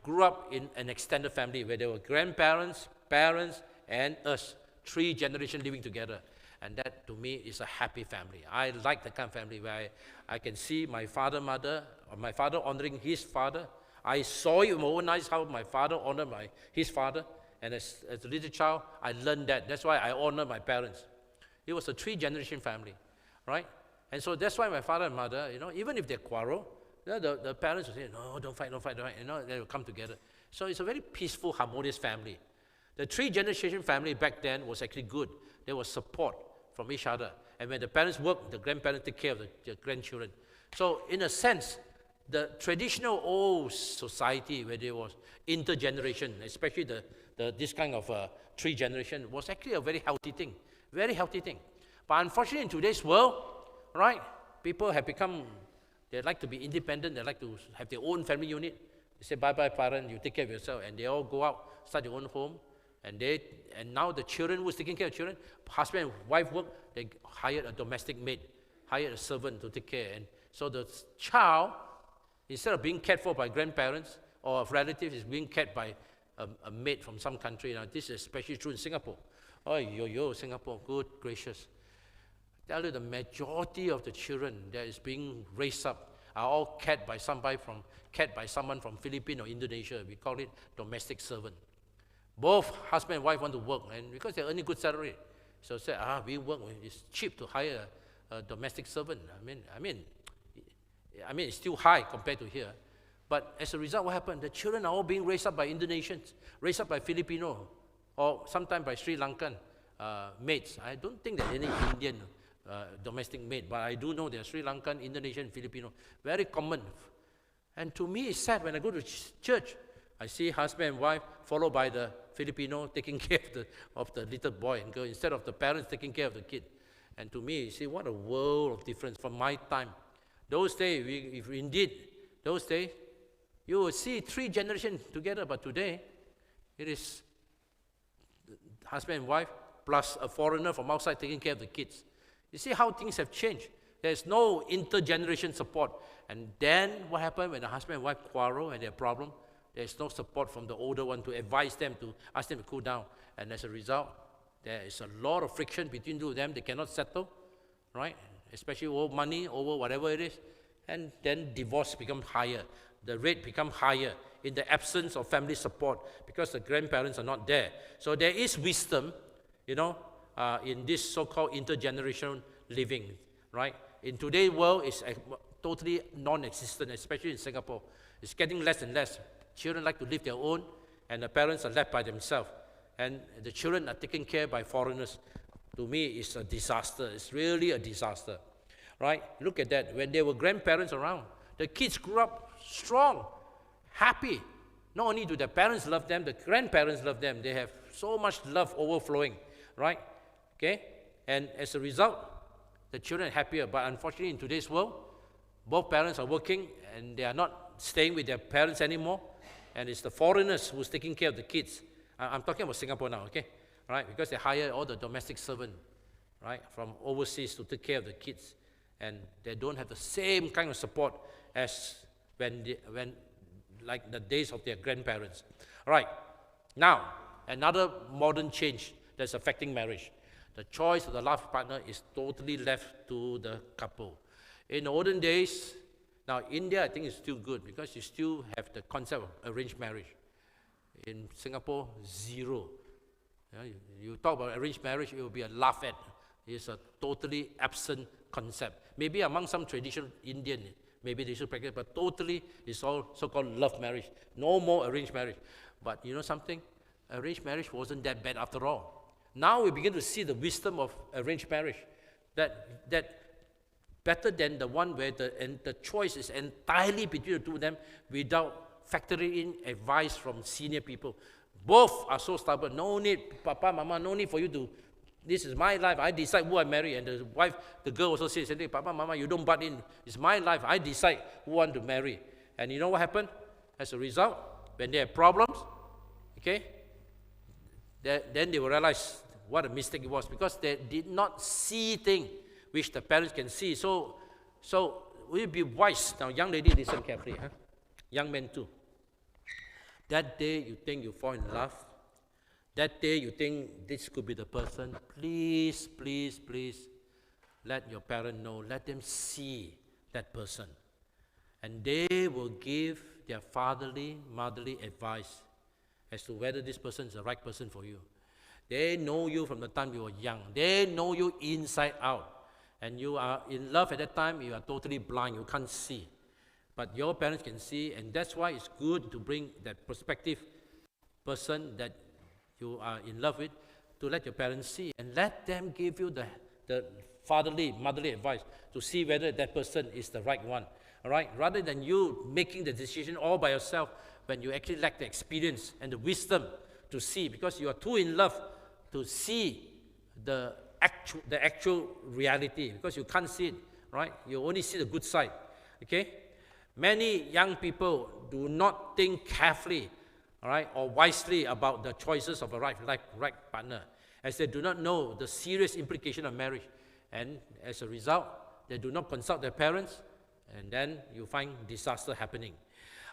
grew up in an extended family where there were grandparents, parents, and us, 3 generations living together. And that, to me, is a happy family. I like the kind of family where I can see my father, mother, or my father honoring his father. I saw it with my own eyes how my father honored his father. And as a little child, I learned that. That's why I honor my parents. It was a 3-generation family, right? And so that's why my father and mother, even if they quarrel, the parents will say, no, don't fight. They will come together. So it's a very peaceful, harmonious family. The 3-generation family back then was actually good. There was support from each other. And when the parents worked, the grandparents take care of the grandchildren. So in a sense, the traditional old society where there was intergeneration, especially this kind of 3-generation, was actually a very healthy thing. Very healthy thing. But unfortunately, in today's world, right, people have become, they like to be independent. They like to have their own family unit. They say, bye-bye, parent, you take care of yourself. And they all go out, start their own home. And now the children who's taking care of children, husband and wife work, they hired a domestic maid, hired a servant to take care. And so the child, instead of being cared for by grandparents or relatives, is being cared by a maid from some country. Now, this is especially true in Singapore. Oh, Singapore, good gracious. I tell you, the majority of the children that is being raised up are all cared by someone from Philippines or Indonesia. We call it domestic servant. Both husband and wife want to work, and because they're earning good salary, so say, we work. It's cheap to hire a domestic servant. I mean, it's still high compared to here. But as a result, what happened? The children are all being raised up by Indonesians, raised up by Filipino, or sometimes by Sri Lankan maids. I don't think there's any Indian domestic maid, but I do know there's Sri Lankan, Indonesian, Filipino. Very common. And to me, it's sad when I go to church. I see husband and wife followed by the Filipino taking care of the little boy and girl instead of the parents taking care of the kid. And to me, you see, what a world of difference from my time. Those days, you would see 3 generations together, but today, it is husband and wife plus a foreigner from outside taking care of the kids. You see how things have changed. There's no intergeneration support. And then what happened when the husband and wife quarrel and they have problem? There's no support from the older one to advise them, to ask them to cool down. And as a result, there is a lot of friction between two of them. They cannot settle, right? Especially over money, over whatever it is. And then divorce becomes higher. The rate becomes higher in the absence of family support because the grandparents are not there. So there is wisdom, in this so-called intergenerational living, right? In today's world, it's totally non-existent, especially in Singapore. It's getting less and less. Children like to live their own, and the parents are left by themselves. And the children are taken care by foreigners. To me, it's a disaster. It's really a disaster, right? Look at that. When there were grandparents around, the kids grew up strong, happy. Not only do their parents love them, the grandparents love them. They have so much love overflowing, right? Okay? And as a result, the children are happier. But unfortunately, in today's world, both parents are working and they are not staying with their parents anymore. And it's the foreigners who's taking care of the kids. I'm talking about Singapore now, okay? Right? Because they hire all the domestic servants, right, from overseas to take care of the kids. And they don't have the same kind of support as when like the days of their grandparents. All right. Now, another modern change that's affecting marriage. The choice of the life partner is totally left to the couple. In the olden days, now India I think is still good because you still have the concept of arranged marriage. In Singapore, zero. You talk about arranged marriage, it will be a laugh at. It's a totally absent concept. Maybe among some traditional Indian, maybe they should practice, but totally it's all so-called love marriage. No more arranged marriage. But you know something? Arranged marriage wasn't that bad after all. Now we begin to see the wisdom of arranged marriage. That better than the one where the choice is entirely between the two of them without factoring in advice from senior people. Both are so stubborn. No need, Papa, Mama, no need for you to, this is my life, I decide who I marry. And the wife, the girl also says, Papa, Mama, you don't butt in. It's my life, I decide who I want to marry. And you know what happened? As a result, when they have problems, okay, then they will realize what a mistake it was because they did not see things which the parents can see. So will you be wise? Now, young lady, listen carefully. Huh? Young men too. That day you think you fall in love. That day you think this could be the person. Please, please, please let your parent know. Let them see that person. And they will give their fatherly, motherly advice as to whether this person is the right person for you. They know you from the time you were young. They know you inside out. And you are in love at that time, you are totally blind. You can't see. But your parents can see, and that's why it's good to bring that prospective person that you are in love with to let your parents see and let them give you the fatherly, motherly advice to see whether that person is the right one. All right? Rather than you making the decision all by yourself when you actually lack the experience and the wisdom to see because you are too in love to see the actual reality because you can't see it, right? You only see the good side, okay? Many young people do not think carefully, all right, or wisely about the choices of a right partner, as they do not know the serious implication of marriage. And as a result, they do not consult their parents, and then you find disaster happening.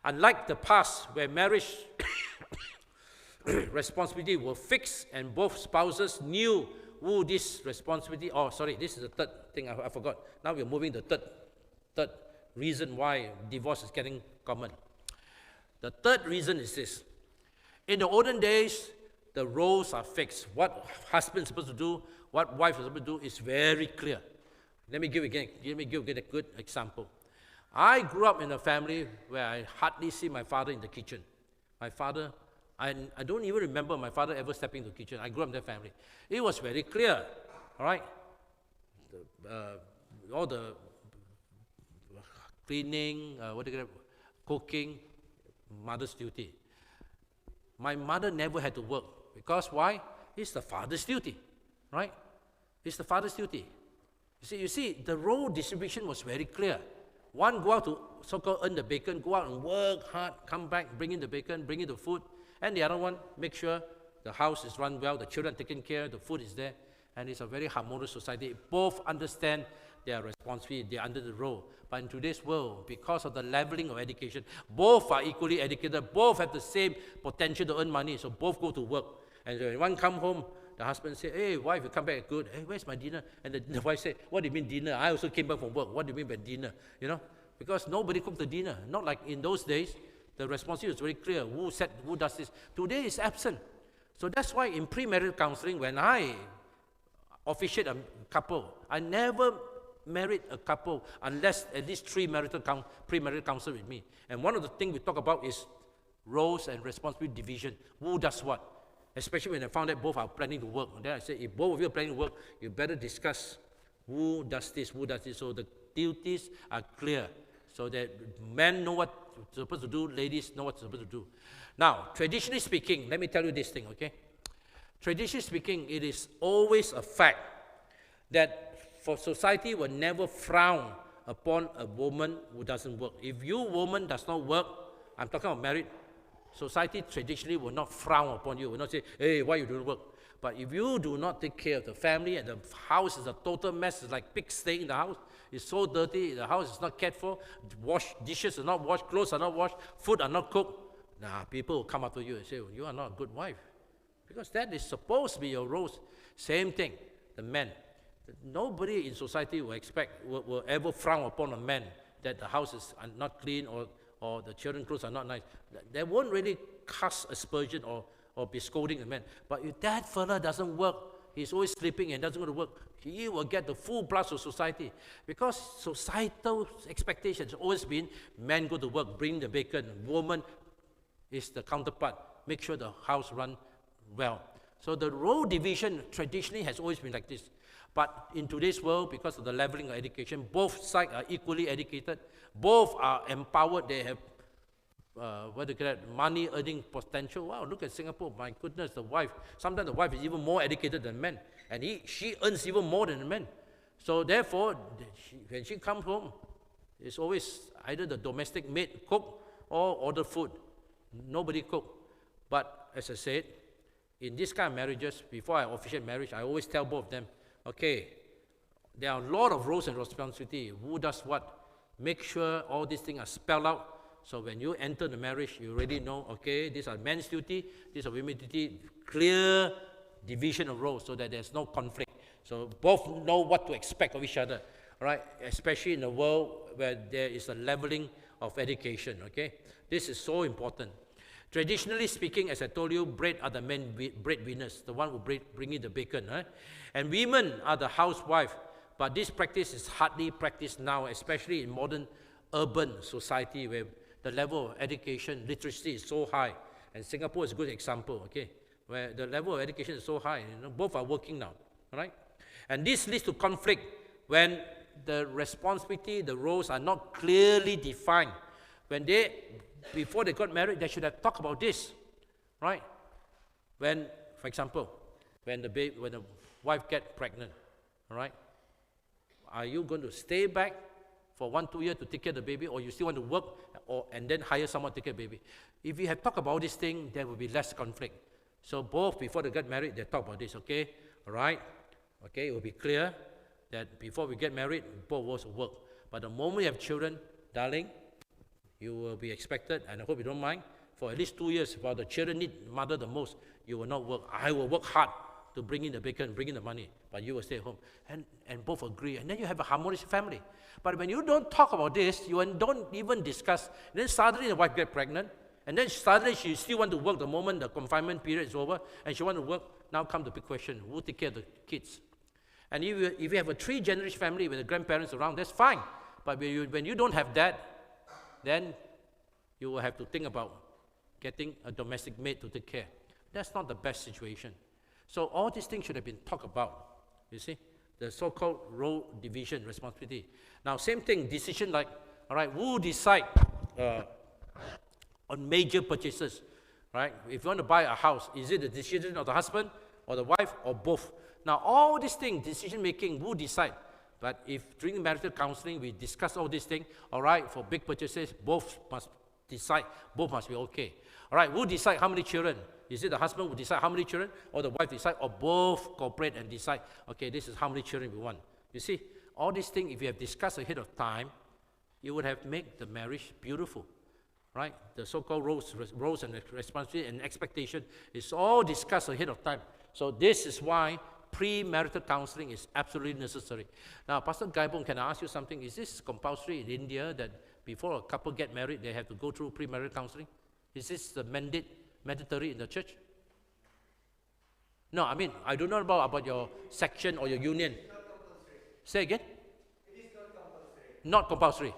Unlike the past, where marriage responsibility were fixed and both spouses knew who this responsibility, this is the third thing I forgot. Now we're moving to the third reason why divorce is getting common. The third reason is this. In the olden days, the roles are fixed. What husband is supposed to do, what wife is supposed to do is very clear. Let me give a good example. I grew up in a family where I hardly see my father in the kitchen. My father, I don't even remember my father ever stepping into the kitchen. I grew up in that family. It was very clear, all right? All the cleaning, cooking, mother's duty. My mother never had to work because why? It's the father's duty, right? It's the father's duty. You see, the role distribution was very clear. One go out to so-called earn the bacon, go out and work hard, come back, bring in the bacon, bring in the food, and the other one make sure the house is run well, the children are taken care, the food is there. and it's a very harmonious society. Both understand their responsibility, they're under the role. But in today's world, because of the leveling of education, both are equally educated, both have the same potential to earn money, so both go to work. And when one come home, the husband say, hey, wife, you come back good. Hey, where's my dinner? And the wife say, what do you mean dinner? I also came back from work. What do you mean by dinner? You know, because nobody cooked the dinner. Not like in those days, the responsibility is very clear. Who does this? Today is absent. So that's why in premarital counseling, when I officiate a couple, I never married a couple unless at least 3 premarital counsel with me. And one of the things we talk about is roles and responsibility division. Who does what? Especially when I found that both are planning to work. And then I said, if both of you are planning to work, you better discuss who does this, so the duties are clear, so that men know what they're supposed to do, ladies know what they're supposed to do. Now, traditionally speaking, let me tell you this thing, okay? Traditionally speaking, it is always a fact that for society will never frown upon a woman who doesn't work. If you woman does not work, I'm talking about married, society traditionally will not frown upon you, will not say, hey, why you don't work? But if you do not take care of the family and the house is a total mess, it's like pigs staying in the house, it's so dirty, the house is not cared for, dishes are not washed, clothes are not washed, food are not cooked, people will come after you and say, you are not a good wife. Because that is supposed to be your roles. Same thing, the men. Nobody in society will ever frown upon a man that the house is not clean or the children's clothes are not nice. They won't really cast aspersion or be scolding the man. But if that fella doesn't work, he's always sleeping and doesn't go to work, he will get the full blast of society. Because societal expectations have always been, men go to work, bring the bacon, woman is the counterpart, make sure the house run well. So the role division traditionally has always been like this. But in today's world, because of the leveling of education, both sides are equally educated, both are empowered, they have money earning potential. Wow, look at Singapore, my goodness, the wife, sometimes the wife is even more educated than men, and she earns even more than the men. So therefore, when she comes home, it's always either the domestic maid cook or order food. Nobody cook. But as I said, in this kind of marriages, before I officiate marriage, I always tell both of them, okay, there are a lot of roles and responsibility. Who does what? Make sure all these things are spelled out. So when you enter the marriage, you already know, okay, these are men's duty, these are women's duty, clear division of roles so that there's no conflict. So both know what to expect of each other, right? Especially in a world where there is a leveling of education, okay? This is so important. Traditionally speaking, as I told you, bread are the men breadwinners, the one who bring in the bacon, right? And women are the housewife. But this practice is hardly practiced now, especially in modern urban society where the level of education, literacy is so high. And Singapore is a good example, okay, where the level of education is so high. Both are working now, right? And this leads to conflict when the responsibility, the roles are not clearly defined. When before they got married, they should have talked about this, right? When, for example, when the wife gets pregnant, all right? Are you going to stay back for 1-2 years to take care of the baby, or you still want to work and then hire someone to take care of the baby? If you have talked about this thing, there will be less conflict. So both, before they get married, they talk about this, okay? All right? Okay, it will be clear that before we get married, both of us will work. But the moment you have children, darling, you will be expected, and I hope you don't mind, for at least 2 years, while the children need mother the most, you will not work. I will work hard to bring in the bacon, bring in the money, but you will stay at home. And both agree, and then you have a harmonious family. But when you don't talk about this, you don't even discuss, then suddenly the wife gets pregnant, and then suddenly she still wants to work the moment the confinement period is over, and she wants to work. Now comes the big question, who take care of the kids? And if you have a 3-generation family with the grandparents around, that's fine. But when you don't have that, then you will have to think about getting a domestic maid to take care. That's not the best situation. So all these things should have been talked about, you see, the so-called role division responsibility. Now, same thing, decision like, all right, who decide on major purchases, right? If you want to buy a house, is it the decision of the husband or the wife or both? Now, all these things, decision-making, who decide? But if during marital counseling, we discuss all these things, all right, for big purchases, both must decide, both must be okay. All right, who decide how many children? Is it the husband who decide how many children, or the wife decide, or both cooperate and decide, okay, this is how many children we want? You see, all these things, if you have discussed ahead of time, you would have made the marriage beautiful, right? The so-called roles and responsibility and expectation is all discussed ahead of time. So this is why premarital counseling is absolutely necessary. Now, Pastor Gaibong, can I ask you something? Is this compulsory in India that before a couple get married, they have to go through premarital counseling? Is this the mandatory in the church? No, I mean, I don't know about your section or your union. Say again? It is not compulsory. Not compulsory. Yeah.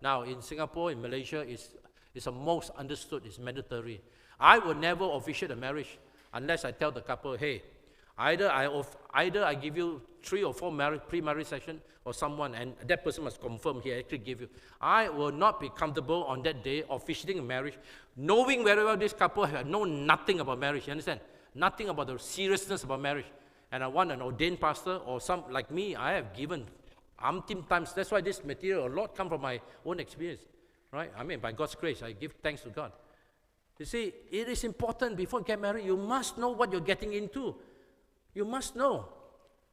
Now, in Singapore, in Malaysia, it's the most understood, it's mandatory. I will never officiate a marriage unless I tell the couple, hey, either I give you 3 or 4 pre-marriage sessions or someone, and that person must confirm he actually gave you. I will not be comfortable on that day officiating a marriage, knowing very well this couple know nothing about marriage, you understand? Nothing about the seriousness about marriage. And I want an ordained pastor or some, like me, I have given umpteen times. That's why this material, a lot come from my own experience, right? I mean, by God's grace, I give thanks to God. You see, it is important before you get married, you must know what you're getting into. You must know.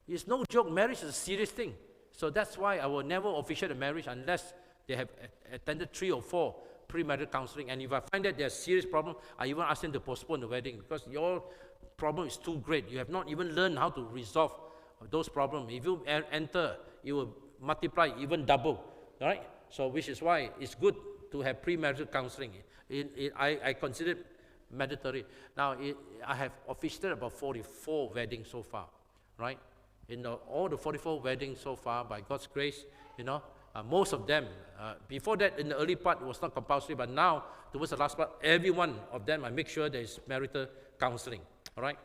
It's no joke. Marriage is a serious thing. So that's why I will never officiate a marriage unless they have attended 3 or 4 premarital counseling. And if I find that there's a serious problem, I even ask them to postpone the wedding because your problem is too great. You have not even learned how to resolve those problems. If you enter, you will multiply, even double. All right? So which is why it's good to have premarital counseling. I consider it mandatory. Now, I have officiated about 44 weddings so far, right? In all the 44 weddings so far, by God's grace, most of them, before that, in the early part, it was not compulsory, but now, towards the last part, every one of them, I make sure there is marital counseling, all right?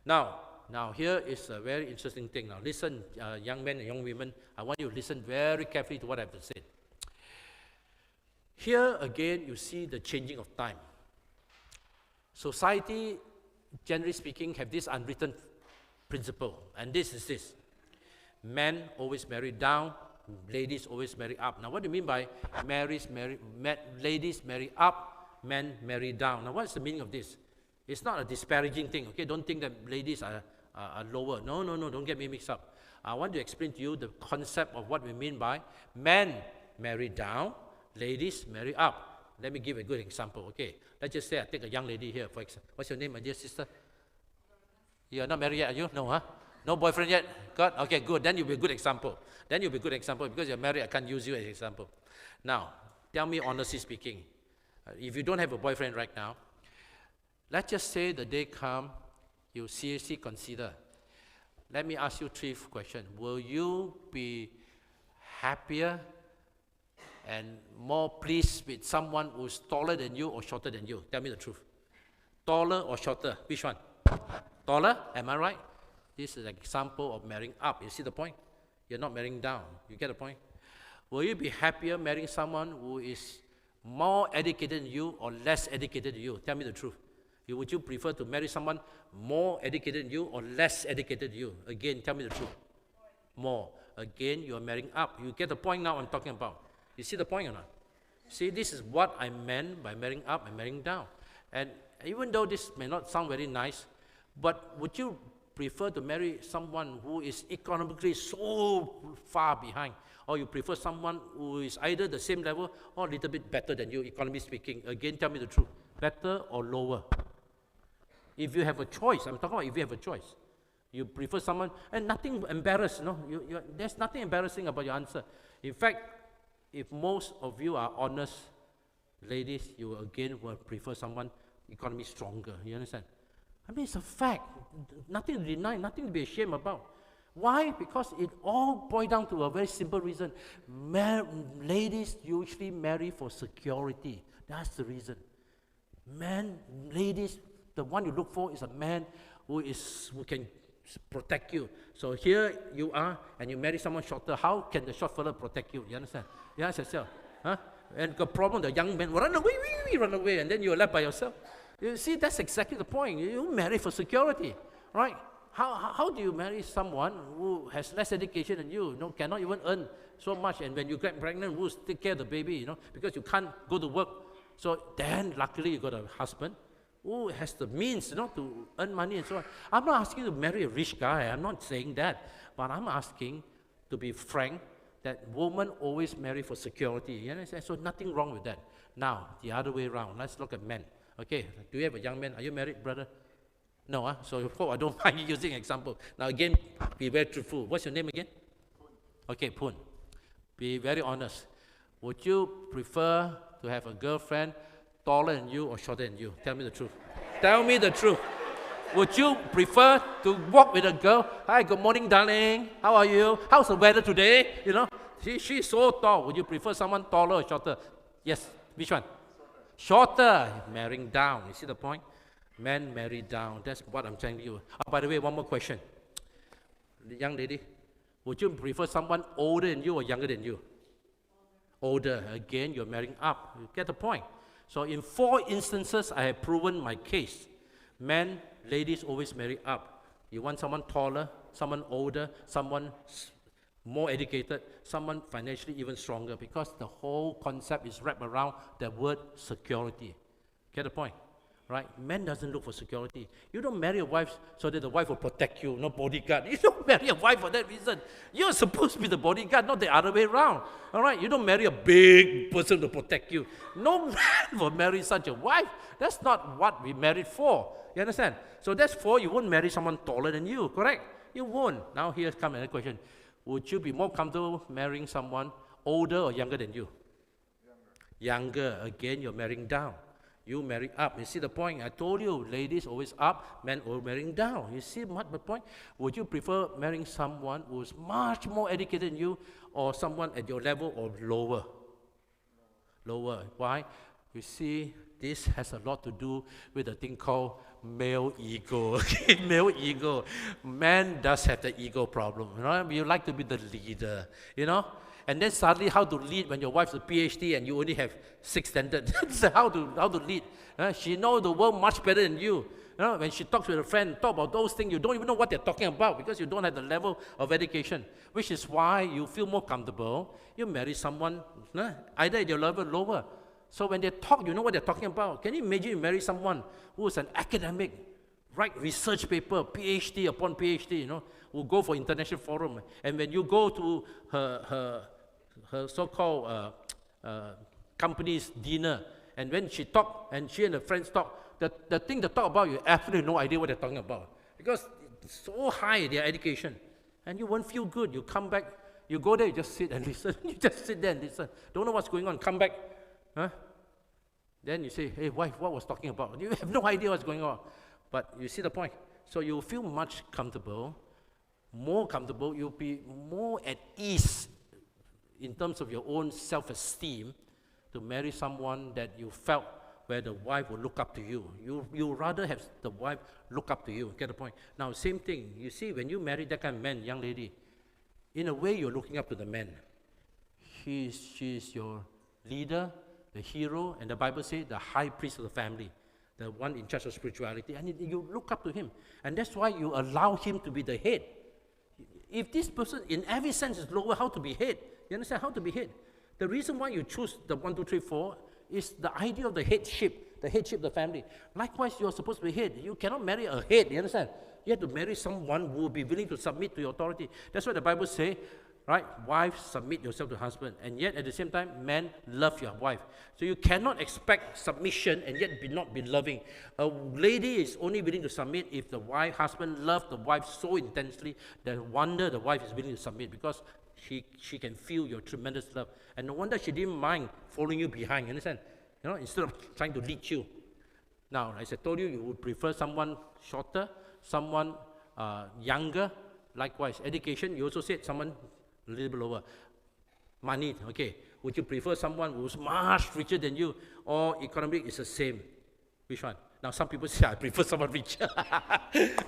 Now here is a very interesting thing. Now, listen, young men and young women, I want you to listen very carefully to what I have to say. Here, again, you see the changing of time. Society, generally speaking, have this unwritten principle, and this is this. Men always marry down, ladies always marry up. Now, what do you mean by ladies marry up, men marry down? Now, what's the meaning of this? It's not a disparaging thing, okay? Don't think that ladies are lower. No, don't get me mixed up. I want to explain to you the concept of what we mean by men marry down, ladies marry up. Let me give a good example, okay? Let's just say I take a young lady here, for example. What's your name, my dear sister? You are not married yet, are you? No, huh? No boyfriend yet? God? Okay, good. Then you'll be a good example. Then you'll be a good example. Because you're married, I can't use you as an example. Now, tell me honestly speaking, if you don't have a boyfriend right now, let's just say the day come, you seriously consider. Let me ask you 3 questions. Will you be happier and more pleased with someone who's taller than you or shorter than you? Tell me the truth. Taller or shorter? Which one? Taller? Am I right? This is an example of marrying up. You see the point? You're not marrying down. You get the point? Will you be happier marrying someone who is more educated than you or less educated than you? Tell me the truth. Would you prefer to marry someone more educated than you or less educated than you? Again, tell me the truth. More. Again, you are marrying up. You get the point now I'm talking about. You see the point or not? See, this is what I meant by marrying up and marrying down. And even though this may not sound very nice, but would you prefer to marry someone who is economically so far behind, or you prefer someone who is either the same level or a little bit better than you, economically speaking? Again, tell me the truth. Better or lower? If you have a choice, I'm talking about if you have a choice. You prefer someone, and nothing embarrassing, there's nothing embarrassing about your answer. In fact, if most of you are honest, ladies, you again will prefer someone economically stronger. You understand? I mean, it's a fact. Nothing to deny, nothing to be ashamed about. Why? Because it all boils down to a very simple reason. Ladies usually marry for security. That's the reason. Ladies, the one you look for is a man who can protect you. So here you are, and you marry someone shorter. How can the short fella protect you? You understand? You ask yourself. Huh? And the problem, the young man will run away, and then you're left by yourself. You see, that's exactly the point. You marry for security, right? How do you marry someone who has less education than you, cannot even earn so much, and when you get pregnant, who's take care of the baby, because you can't go to work. So then, luckily, you got a husband who has the means, to earn money and so on. I'm not asking you to marry a rich guy. I'm not saying that. But I'm asking, to be frank, that women always marry for security. You understand? So nothing wrong with that. Now, the other way around. Let's look at men. Okay, do you have a young man? Are you married, brother? No, huh? So I don't mind you using example. Now again, be very truthful. What's your name again? Okay, Poon. Be very honest. Would you prefer to have a girlfriend taller than you or shorter than you? Tell me the truth. Tell me the truth. Would you prefer to walk with a girl? Hi, good morning, darling. How are you? How's the weather today? She's so tall. Would you prefer someone taller or shorter? Yes. Which one? Shorter. Marrying down. You see the point? Men marry down. That's what I'm telling you. Oh, by the way, one more question. The young lady, would you prefer someone older than you or younger than you? Older. Again, you're marrying up. You get the point. So in 4 instances, I have proven my case. Men, ladies always marry up. You want someone taller, someone older, someone more educated, someone financially even stronger, because the whole concept is wrapped around the word security. Get the point? Right? Men doesn't look for security. You don't marry a wife so that the wife will protect you, no bodyguard. You don't marry a wife for that reason. You're supposed to be the bodyguard, not the other way around. All right? You don't marry a big person to protect you. No man will marry such a wife. That's not what we married for. You understand? So that's for you won't marry someone taller than you, correct? You won't. Now here's come another question. Would you be more comfortable marrying someone older or younger than you? Younger. Again, you're marrying down. You marry up. You see the point? I told you, ladies always up, men always marrying down. You see what the point? Would you prefer marrying someone who's much more educated than you, or someone at your level or lower? Lower. Why? You see, this has a lot to do with a thing called male ego. Male ego. Man does have the ego problem. You like to be the leader, And then suddenly how to lead when your wife's a PhD and you only have 6 standards. how to lead. She knows the world much better than you. When she talks with a friend, talk about those things, you don't even know what they're talking about because you don't have the level of education, which is why you feel more comfortable. You marry someone either at your level or lower. So when they talk, you know what they're talking about. Can you imagine you marry someone who is an academic, write research paper, PhD upon PhD, who go for international forum. And when you go to her so-called company's dinner, and when she talk, and she and her friends talk, the thing they talk about, you have absolutely no idea what they're talking about. Because it's so high, their education. And you won't feel good. You come back, you go there, you just sit and listen. You just sit there and listen. Don't know what's going on, come back. Then you say, hey, wife, what was talking about? You have no idea what's going on. But you see the point. So you'll feel much comfortable, more comfortable. You'll be more at ease in terms of your own self-esteem to marry someone that you felt where the wife will look up to you. You rather have the wife look up to you. Get the point? Now, same thing. You see, when you marry that kind of man, young lady, in a way you're looking up to the man. She's your leader, the hero, and the Bible says the high priest of the family, the one in charge of spirituality, and you look up to him. And that's why you allow him to be the head. If this person, in every sense, is lower, how to be head? You understand? How to be head? The reason why you choose the 1, 2, 3, 4 is the idea of the headship of the family. Likewise, you're supposed to be head. You cannot marry a head, you understand? You have to marry someone who will be willing to submit to your authority. That's what the Bible says. Right? Wife, submit yourself to husband. And yet, at the same time, man, love your wife. So you cannot expect submission and yet not be loving. A lady is only willing to submit if the husband loves the wife so intensely that no wonder the wife is willing to submit, because she can feel your tremendous love. And no wonder she didn't mind following you behind, you understand? Instead of trying to lead you. Now, as I told you, you would prefer someone shorter, someone younger. Likewise, education, you also said someone a little bit lower. Money, okay. Would you prefer someone who's much richer than you, or economic is the same? Which one? Now, some people say, I prefer someone rich.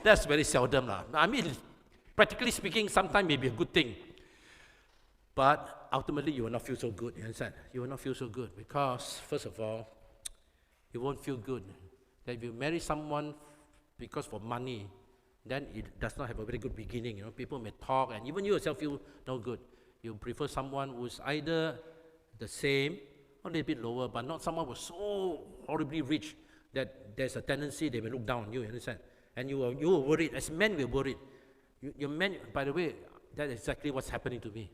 That's very seldom. I mean, practically speaking, sometimes may be a good thing. But ultimately, you will not feel so good. You understand? You will not feel so good because, first of all, you won't feel good. That if you marry someone because for money, then it does not have a very good beginning. People may talk, and even you yourself feel no good. You prefer someone who's either the same or a little bit lower, but not someone who's so horribly rich that there's a tendency they will look down on you, understand? And you were worried. As men, we're worried. You men, by the way, that's exactly what's happening to me.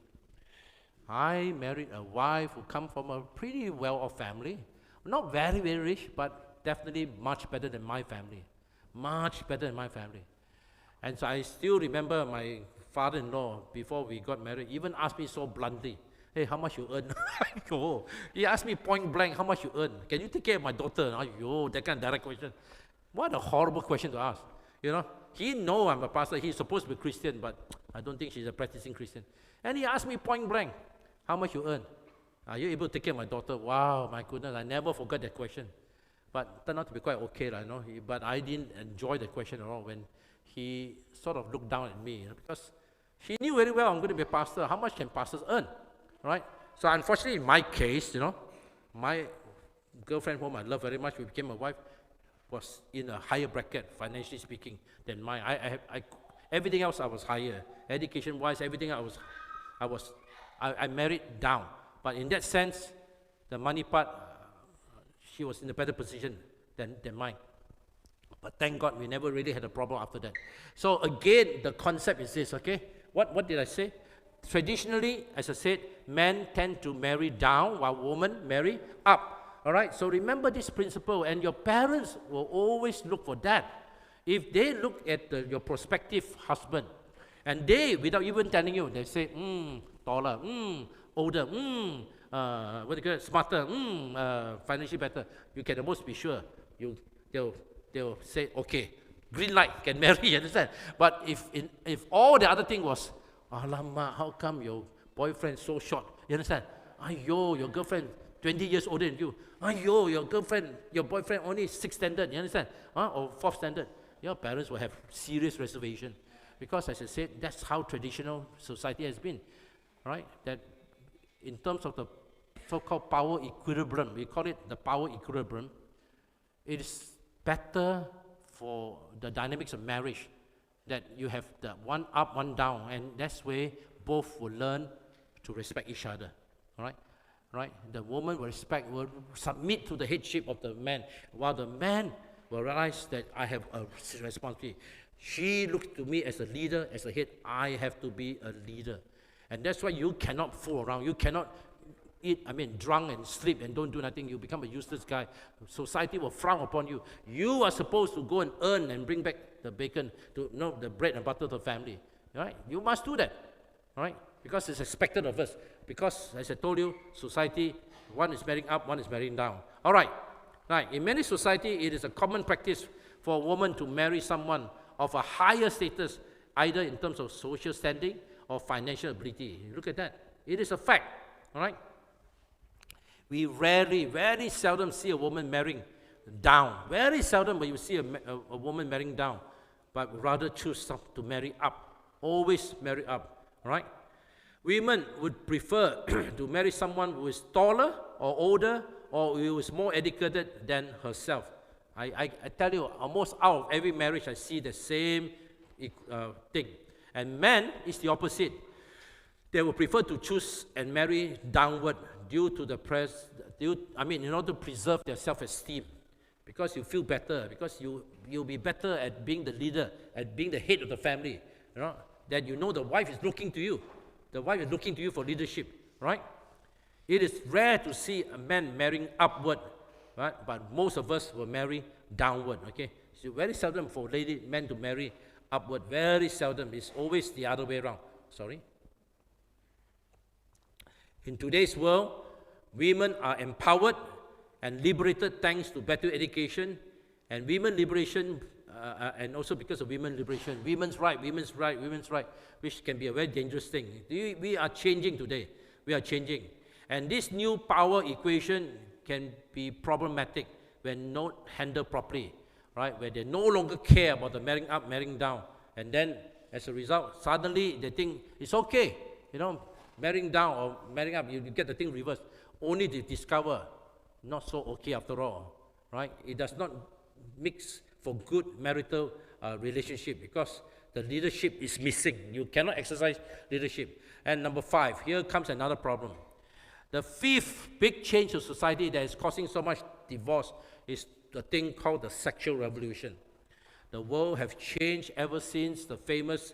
I married a wife who come from a pretty well-off family. Not very, very rich, but definitely much better than my family. Much better than my family. And so I still remember my father-in-law, before we got married, even asked me so bluntly, hey, how much you earn? He asked me point blank, how much you earn? Can you take care of my daughter? That kind of direct question. What a horrible question to ask. You know, he knows I'm a pastor. He's supposed to be Christian, but I don't think she's a practicing Christian. And he asked me point blank, how much you earn? Are you able to take care of my daughter? Wow, my goodness, I never forgot that question. But turned out to be quite okay, you know. But I didn't enjoy the question at all when he sort of looked down at me, because he knew very well I'm going to be a pastor. How much can pastors earn, right? So unfortunately, in my case, you know, my girlfriend, whom I love very much, who became my wife, was in a higher bracket, financially speaking, than mine. Everything else I was higher, education-wise, everything I married down. But in that sense, the money part, she was in a better position than mine. But thank God we never really had a problem after that. So again, the concept is this, okay? What did I say? Traditionally, as I said, men tend to marry down while women marry up. All right, so remember this principle, and your parents will always look for that. If they look at your prospective husband, and they, without even telling you, they say, taller, older, what do you call it, smarter, financially better, you can almost be sure they'll say, okay, green light, can marry, you understand? But if all the other thing was, alamak, how come your boyfriend so short, you understand? Aiyo, your girlfriend 20 years older than you. Aiyo, your boyfriend only 6th standard, you understand? Or 4th standard. Your parents will have serious reservation. Because as I said, that's how traditional society has been, right? That in terms of the so-called power equilibrium, we call it the power equilibrium, it is better for the dynamics of marriage that you have the one up, one down, and that's where both will learn to respect each other, all right? Right? The woman will submit to the headship of the man, while the man will realize that I have a responsibility. She looks to me as a leader, as a head. I have to be a leader. And that's why you cannot fool around. You cannot eat, drunk and sleep and don't do nothing. You become a useless guy. Society will frown upon you. You are supposed to go and earn and bring back the bacon, the bread and butter to the family. Right? You must do that. All right? Because it's expected of us. Because, as I told you, society, one is marrying up, one is marrying down. All right. Right. In many societies, it is a common practice for a woman to marry someone of a higher status, either in terms of social standing or financial ability. Look at that. It is a fact. All right. We rarely, very seldom see a woman marrying down. Very seldom will you see a woman marrying down, but rather choose to marry up. Always marry up. All right. Women would prefer to marry someone who is taller or older or who is more educated than herself. I tell you, almost out of every marriage, I see the same thing. And men is the opposite. They will prefer to choose and marry downward due to in order to preserve their self-esteem. Because you feel better, because you'll be better at being the leader, at being the head of the family. That the wife is looking to you. The wife is looking to you for leadership, right? It is rare to see a man marrying upward, right? But most of us will marry downward, okay? So very seldom for men to marry upward. Very seldom. It's always the other way around. Sorry. In today's world, women are empowered and liberated thanks to better education and women liberation, and also because of women liberation, women's right, which can be a very dangerous thing. We are changing today. We are changing. And this new power equation can be problematic when not handled properly, right? Where they no longer care about the marrying up, marrying down. And then, as a result, suddenly they think it's okay, marrying down or marrying up, you get the thing reversed, only to discover not so okay after all, right? It does not mix for good marital relationship because the leadership is missing. You cannot exercise leadership. And number 5, here comes another problem. The 5th big change of society that is causing so much divorce is a thing called the sexual revolution. The world have changed ever since the famous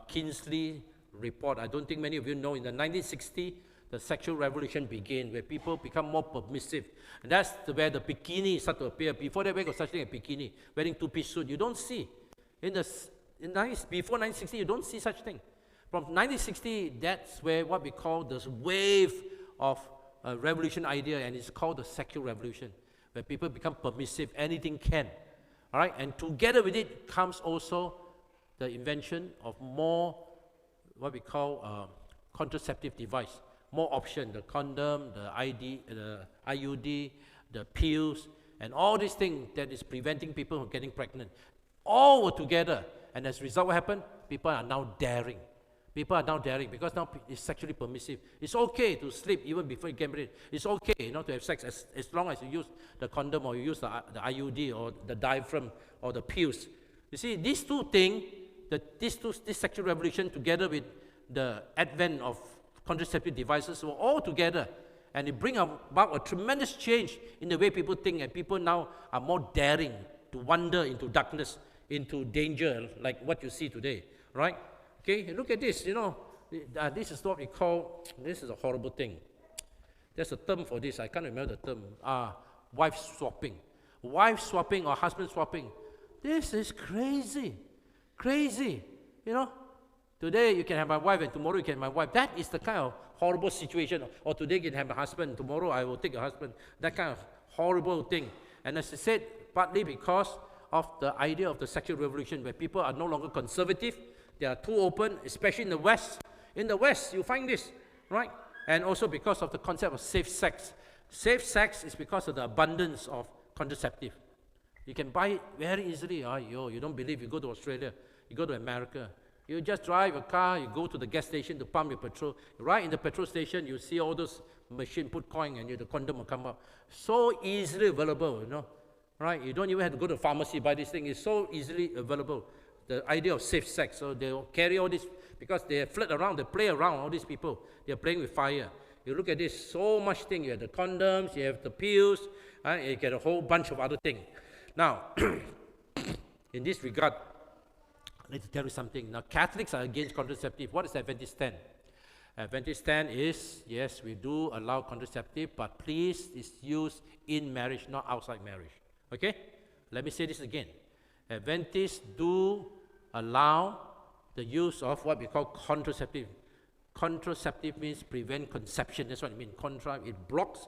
Kinsley report. I don't think many of you know, in the 1960s, the sexual revolution began, where people become more permissive. And that's where the bikini started to appear. Before that, where got such thing as bikini? Wearing two-piece suit, you don't see. Before 1960, you don't see such thing. From 1960, that's where what we call this wave of revolution idea, and it's called the sexual revolution, where people become permissive, anything can. All right, and together with it comes also the invention of more what we call contraceptive device, more option, the condom, the IUD, the pills, and all these things that is preventing people from getting pregnant. All were together, and as a result, what happened? People are now daring. People are now daring because now it's sexually permissive. It's okay to sleep even before you get married. It's okay, to have sex as long as you use the condom or you use the IUD or the diaphragm or the pills. You see, these two things, this sexual revolution together with the advent of contraceptive devices were all together, and it brings about a tremendous change in the way people think, and people now are more daring to wander into darkness, into danger, like what you see today, right? Okay, look at this, this is what we call, this is a horrible thing. There's a term for this, I can't remember the term, wife swapping. Wife swapping or husband swapping. This is crazy, crazy, Today you can have my wife and tomorrow you can have my wife. That is the kind of horrible situation. Or today you can have a husband, tomorrow I will take a husband. That kind of horrible thing. And as I said, partly because of the idea of the sexual revolution, where people are no longer conservative, they are too open, especially in the West. In the West, you find this, right? And also because of the concept of safe sex. Safe sex is because of the abundance of contraceptive. You can buy it very easily. You don't believe, you go to Australia, you go to America. You just drive a car, you go to the gas station to pump your petrol. Right in the petrol station, you see all those machine put coin and the condom will come out. So easily available, right? You don't even have to go to the pharmacy buy this thing. It's so easily available. The idea of safe sex. So they'll carry all this, because they flirt around, they play around, all these people. They're playing with fire. You look at this, so much thing. You have the condoms, you have the pills, you get a whole bunch of other things. Now, in this regard, I need to tell you something. Now, Catholics are against contraceptive. What is the Adventist stand? Adventist stand is, yes, we do allow contraceptive, but please, it's used in marriage, not outside marriage. Okay? Let me say this again. Adventists do allow the use of what we call contraceptive. Contraceptive means prevent conception. That's what it means. It blocks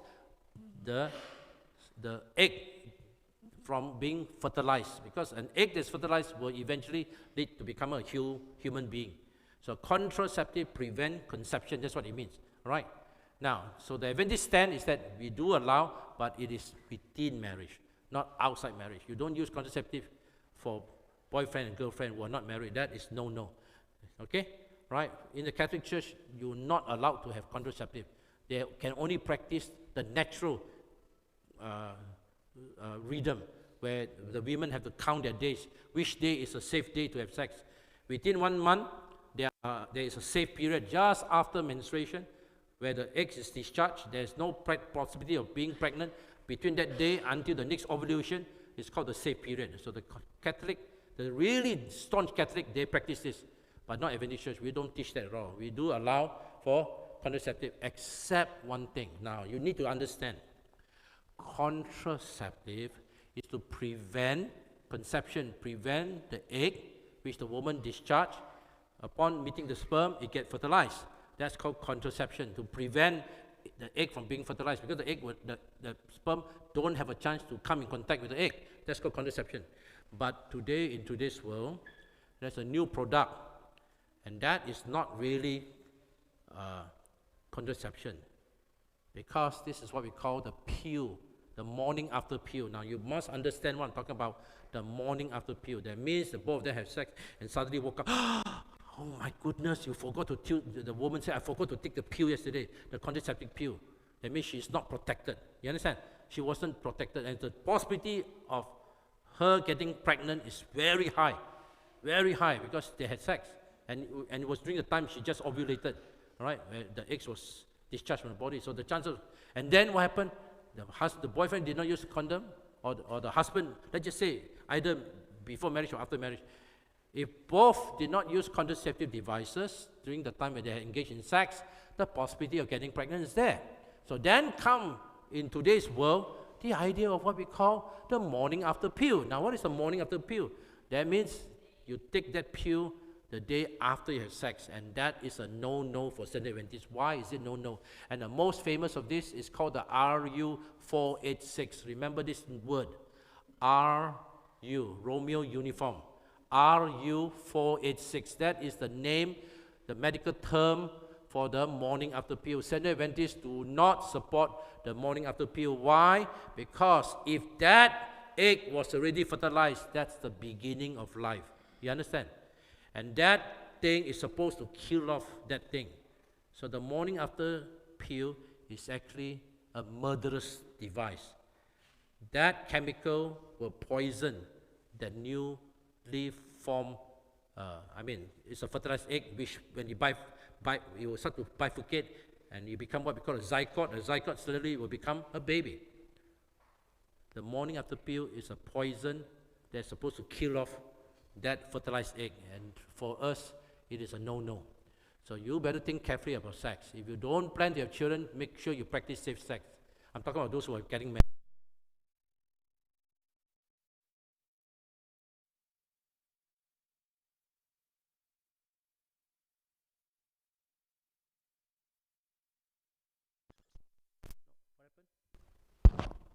the egg from being fertilized, because an egg that's fertilized will eventually lead to become a human being. So contraceptive prevent conception. That's what it means. All right? Now, so the Adventist stand is that we do allow, but it is within marriage, not outside marriage. You don't use contraceptive for boyfriend and girlfriend who are not married. That is no. Okay? Right? In the Catholic Church, you're not allowed to have contraceptive. They can only practice the natural rhythm, where the women have to count their days. Which day is a safe day to have sex? Within 1 month, there is a safe period just after menstruation, where the egg is discharged. There is no possibility of being pregnant. Between that day until the next ovulation, it's called the safe period. So the Catholic, the really staunch Catholic, they practice this, but not Adventist Church. We don't teach that at all. We do allow for contraceptive, except one thing. Now, you need to understand. Contraceptive is to prevent conception, prevent the egg, which the woman discharge. Upon meeting the sperm, it gets fertilized. That's called contraception, to prevent the egg from being fertilized, because the egg, the sperm don't have a chance to come in contact with the egg. That's called contraception. But today, in today's world, there's a new product, and that is not really contraception, because this is what we call the pill, the morning after pill. Now, you must understand what I'm talking about, the morning after pill. That means the both of them have sex and suddenly woke up. Oh my goodness, you forgot to take, the woman said, I forgot to take the pill yesterday, the contraceptive pill. That means she's not protected. You understand? She wasn't protected, and the possibility of her getting pregnant is very high, because they had sex. And it was during the time she just ovulated, right? Where the eggs was discharged from the body. So the chances, and then what happened? The boyfriend did not use a condom, or the husband, let's just say either before marriage or after marriage, if both did not use contraceptive devices during the time when they are engaged in sex, the possibility of getting pregnant is there. So then come in today's world the idea of what we call the morning after pill. Now, what is the morning after pill? That means you take that pill the day after you have sex, and that is a no-no for Seventh-day Adventists. Why is it no-no? And the most famous of this is called the RU486. Remember this word, RU, Romeo Uniform, RU486. That is the name, the medical term for the morning after pill. Seventh-day Adventists do not support the morning after pill. Why? Because if that egg was already fertilized, that's the beginning of life. You understand? And that thing is supposed to kill off that thing. So the morning after pill is actually a murderous device. That chemical will poison the newly formed, it's a fertilized egg, which when you you will start to bifurcate, and you become what we call a zygote. A zygote slowly will become a baby. The morning after pill is a poison that's supposed to kill off that fertilized egg, and for us, it is a no-no. So you better think carefully about sex. If you don't plan to have children, make sure you practice safe sex. I'm talking about those who are getting married.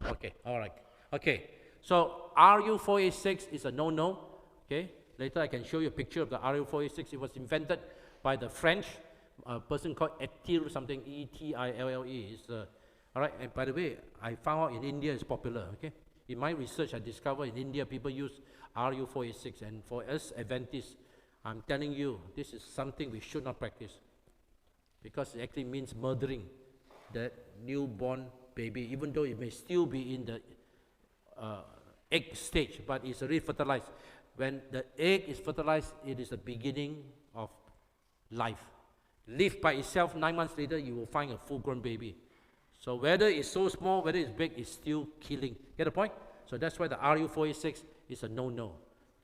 Okay, all right. Okay, so RU486 is a no-no. Okay, later I can show you a picture of the RU486. It was invented by the French person called Etille something, E-T-I-L-L-E. All right, and by the way, I found out in India it's popular. Okay, in my research I discovered in India people use RU486, and for us Adventists, I'm telling you, this is something we should not practice, because it actually means murdering that newborn baby, even though it may still be in the egg stage, but it's already fertilized. When the egg is fertilized, it is the beginning of life. Live by itself, 9 months later, you will find a full-grown baby. So whether it's so small, whether it's big, it's still killing. Get the point? So that's why the RU486 is a no-no.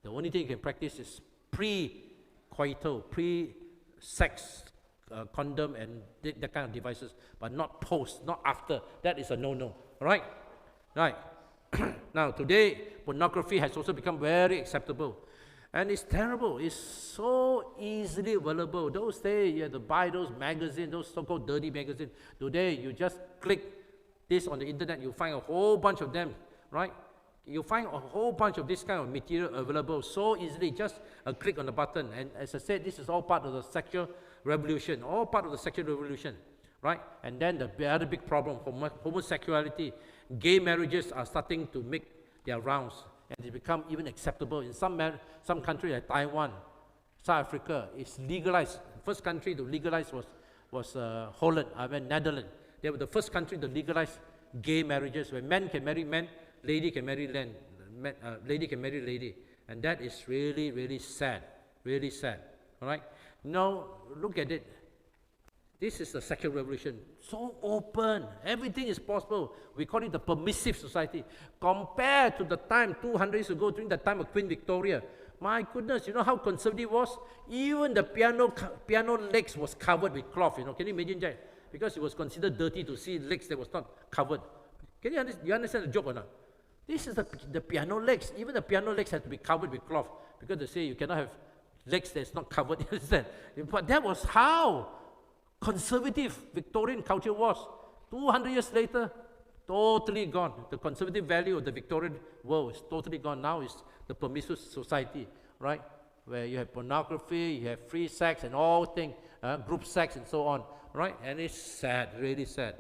The only thing you can practice is pre-coital, pre-sex condom and that kind of devices, but not post, not after. That is a no-no. All right? Right. Now, today, pornography has also become very acceptable. And it's terrible. It's so easily available. Those days, you had to buy those magazines, those so-called dirty magazines. Today, you just click this on the internet, you find a whole bunch of them, right? You find a whole bunch of this kind of material available so easily, just a click on the button. And as I said, this is all part of the sexual revolution, all part of the sexual revolution, right? And then the other big problem, homosexuality. Gay marriages are starting to make their rounds, and they become even acceptable. In some countries like Taiwan, South Africa, it's legalized. The first country to legalize was Netherlands. They were the first country to legalize gay marriages, where men can marry men, lady can marry lady can marry lady. And that is really, really sad, really sad, all right? Now, look at it. This is the sexual revolution. So open. Everything is possible. We call it the permissive society. Compared to the time 200 years ago, during the time of Queen Victoria, my goodness, you know how conservative it was? Even the piano legs was covered with cloth. Can you imagine that? Because it was considered dirty to see legs that was not covered. Can you understand the joke or not? This is the piano legs. Even the piano legs had to be covered with cloth, because they say you cannot have legs that's not covered. You understand? But that was how conservative Victorian culture was. 200 years later, totally gone. The conservative value of the Victorian world is totally gone. Now it's the permissive society, right? Where you have pornography, you have free sex and all things, group sex and so on, right? And it's sad, really sad.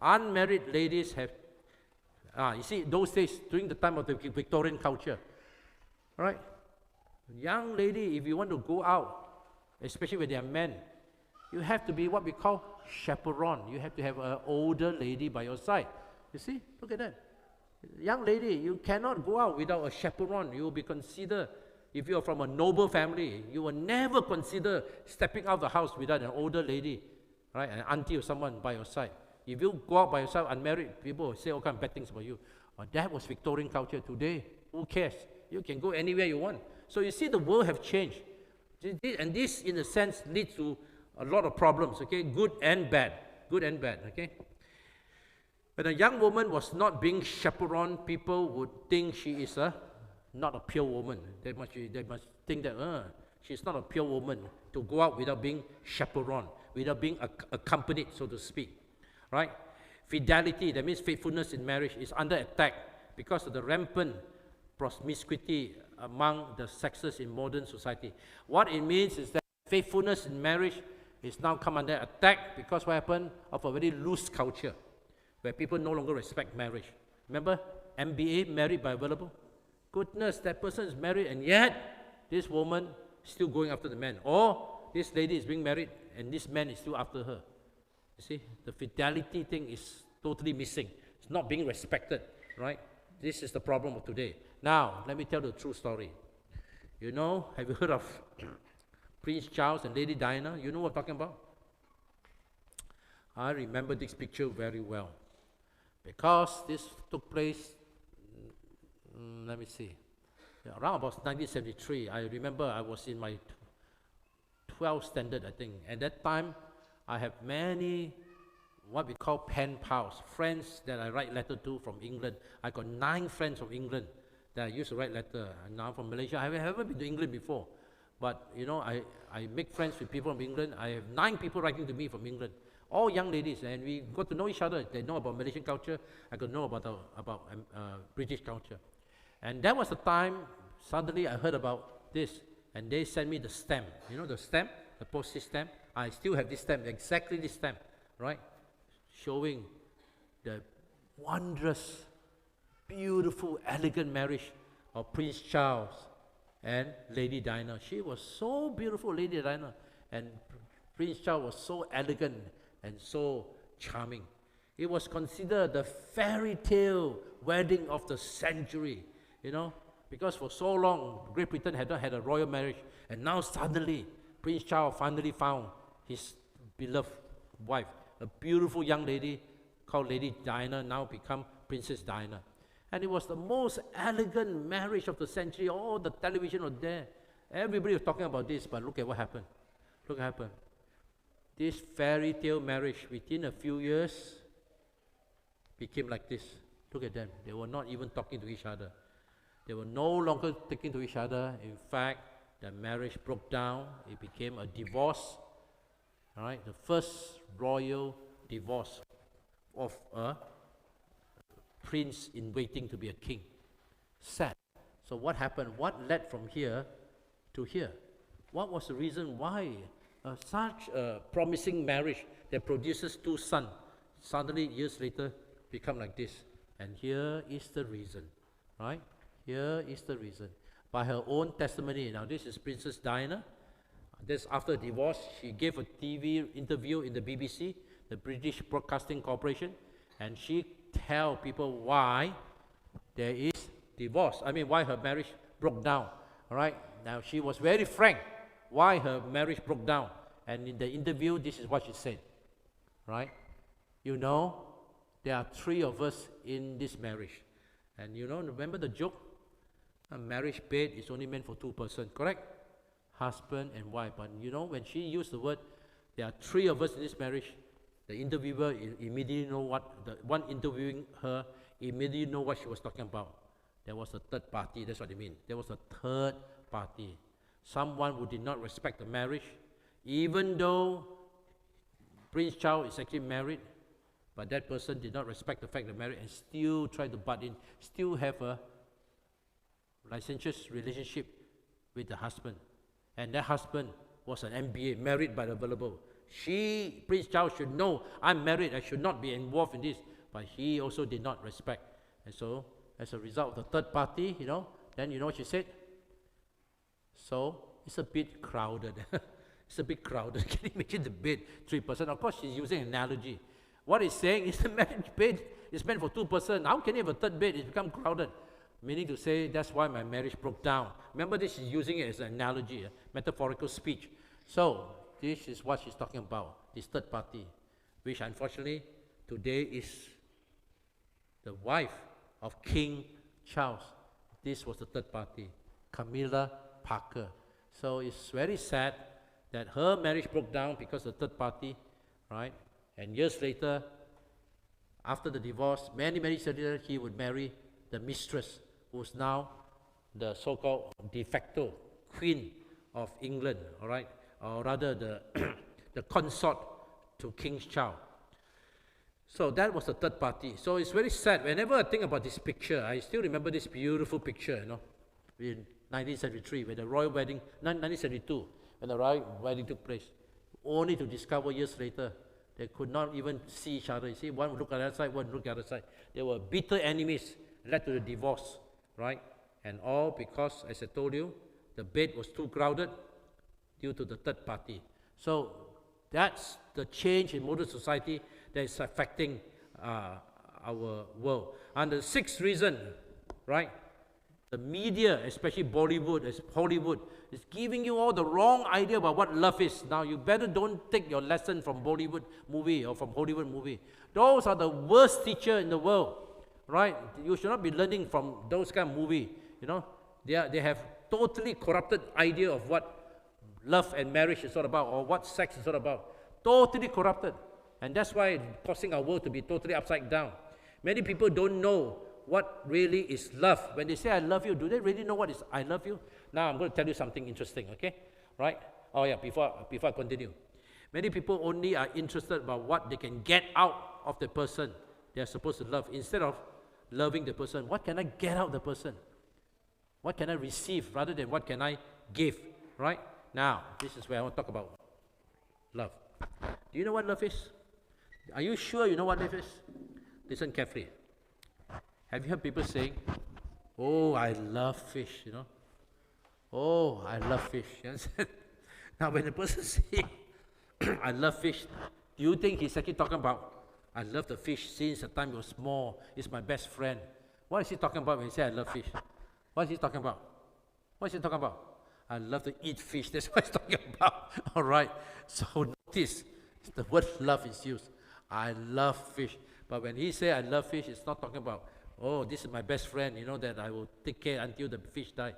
Unmarried ladies have, you see, those days, during the time of the Victorian culture, right? Young lady, if you want to go out, especially when they are men, you have to be what we call chaperone. You have to have an older lady by your side. You see? Look at that. Young lady, you cannot go out without a chaperone. You will be considered, if you are from a noble family, you will never consider stepping out of the house without an older lady, right? An auntie or someone by your side. If you go out by yourself unmarried, people will say all kind of bad things about you. But that was Victorian culture. Today, who cares? You can go anywhere you want. So you see, the world have changed. And this, in a sense, leads to a lot of problems, okay? Good and bad. Good and bad, okay? When a young woman was not being chaperoned, people would think she is not a pure woman. They must think that she's not a pure woman to go out without being chaperoned, without being accompanied, so to speak, right? Fidelity, that means faithfulness in marriage, is under attack because of the rampant promiscuity among the sexes in modern society. What it means is that faithfulness in marriage is now come under attack because what happened? Of a very loose culture where people no longer respect marriage. Remember, MBA, married by available? Goodness, that person is married and yet this woman is still going after the man. Or this lady is being married and this man is still after her. You see, the fidelity thing is totally missing. It's not being respected, right? This is the problem of today. Now, let me tell the true story. You know, have you heard of Prince Charles and Lady Diana? You know what I'm talking about? I remember this picture very well because this took place, let me see, around about 1973. I remember I was in my 12th standard, I think. At that time, I have many what we call pen pals, friends that I write letter to from England. I got 9 friends from England that I used to write letter. And now from Malaysia, I haven't been to England before. But, you know, I make friends with people from England. I have 9 people writing to me from England, all young ladies, and we got to know each other. They know about Malaysian culture. I got to know about British culture. And that was the time, suddenly I heard about this, and they sent me the stamp. You know the stamp, the postage stamp? I still have this stamp, exactly this stamp, right? Showing the wondrous, beautiful, elegant marriage of Prince Charles and Lady Diana. She was so beautiful, Lady Diana, and Prince Charles was so elegant and so charming. It was considered the fairy tale wedding of the century, you know, because for so long, Great Britain had not had a royal marriage, and now suddenly, Prince Charles finally found his beloved wife, a beautiful young lady called Lady Diana, now become Princess Diana. And it was the most elegant marriage of the century. All the television was there. Everybody was talking about this, but look at what happened. Look what happened. This fairy tale marriage, within a few years, became like this. Look at them. They were not even talking to each other. They were no longer talking to each other. In fact, the marriage broke down. It became a divorce. All right, the first royal divorce of a prince in waiting to be a king. Sad. So what happened? What led from here to here? What was the reason why such a promising marriage that produces 2 sons suddenly years later become like this? And here is the reason, right? Here is the reason. By her own testimony. Now this is Princess Diana. This after divorce, she gave a TV interview in the BBC, the British Broadcasting Corporation, and she tell people why there is divorce. I mean, why her marriage broke down. All right. Now she was very frank why her marriage broke down, and in the interview, this is what she said. Right. You know, there are 3 of us in this marriage, and you know, remember the joke? A marriage bed is only meant for 2 persons, correct? Husband and wife. But you know, when she used the word, there are 3 of us in this marriage, the interviewer immediately know what, the one interviewing her immediately know what she was talking about. There was a third party, that's what it means. There was a third party. Someone who did not respect the marriage, even though Prince Charles is actually married, but that person did not respect the fact of marriage and still tried to butt in, still have a licentious relationship with the husband. And that husband was an MBA, married by the available. Prince Charles should know, I'm married, I should not be involved in this. But he also did not respect. And so, as a result of the third party, you know, then you know what she said? So, it's a bit crowded. It's a bit crowded. Can you imagine the bed, 3%? Of course, she's using an analogy. What it's saying is the marriage bed is meant for 2 persons. How can you have a third bed? It's become crowded. Meaning to say, that's why my marriage broke down. Remember, this is using it as an analogy, a metaphorical speech. So, this is what she's talking about, this third party, which unfortunately today is the wife of King Charles. This was the third party, Camilla Parker. So it's very sad that her marriage broke down because of the third party, right? And years later, after the divorce, many years later, he would marry the mistress, who's now the so-called de facto Queen of England, all right? Or rather, the, the consort to King Charles. So that was the third party. So it's very sad. Whenever I think about this picture, I still remember this beautiful picture, you know, in 1973, when the royal wedding, 1972, when the royal wedding took place, only to discover years later, they could not even see each other. You see, one would look at the other side, one would look at the other side. They were bitter enemies, led to the divorce, right? And all because, as I told you, the bed was too crowded due to the third party. So that's the change in modern society that is affecting our world. And the sixth reason, right? The media, especially Bollywood, Hollywood, is giving you all the wrong idea about what love is. Now, you better don't take your lesson from Bollywood movie or from Hollywood movie. Those are the worst teacher in the world, right? You should not be learning from those kind of movie. You know, they have totally corrupted idea of what love and marriage is all about, or what sex is all about. Totally corrupted. And that's why it's causing our world to be totally upside down. Many people don't know what really is love. When they say I love you, do they really know what is I love you? Now I'm going to tell you something interesting, okay? Right? Oh yeah, before I continue. Many people only are interested about what they can get out of the person they are supposed to love, instead of loving the person. What can I get out of the person? What can I receive rather than what can I give? Right? Now, this is where I want to talk about love. Do you know what love is? Are you sure you know what love is? Listen carefully. Have you heard people saying, oh, I love fish, you know? Oh, I love fish. You understand? Now, when the person says, I love fish, do you think he's actually talking about, I love the fish since the time he was small, he's my best friend? What is he talking about when he says, I love fish? What is he talking about? What is he talking about? I love to eat fish. That's what he's talking about. All right. So notice, the word love is used. I love fish. But when he says, I love fish, it's not talking about, oh, this is my best friend, you know, that I will take care until the fish die.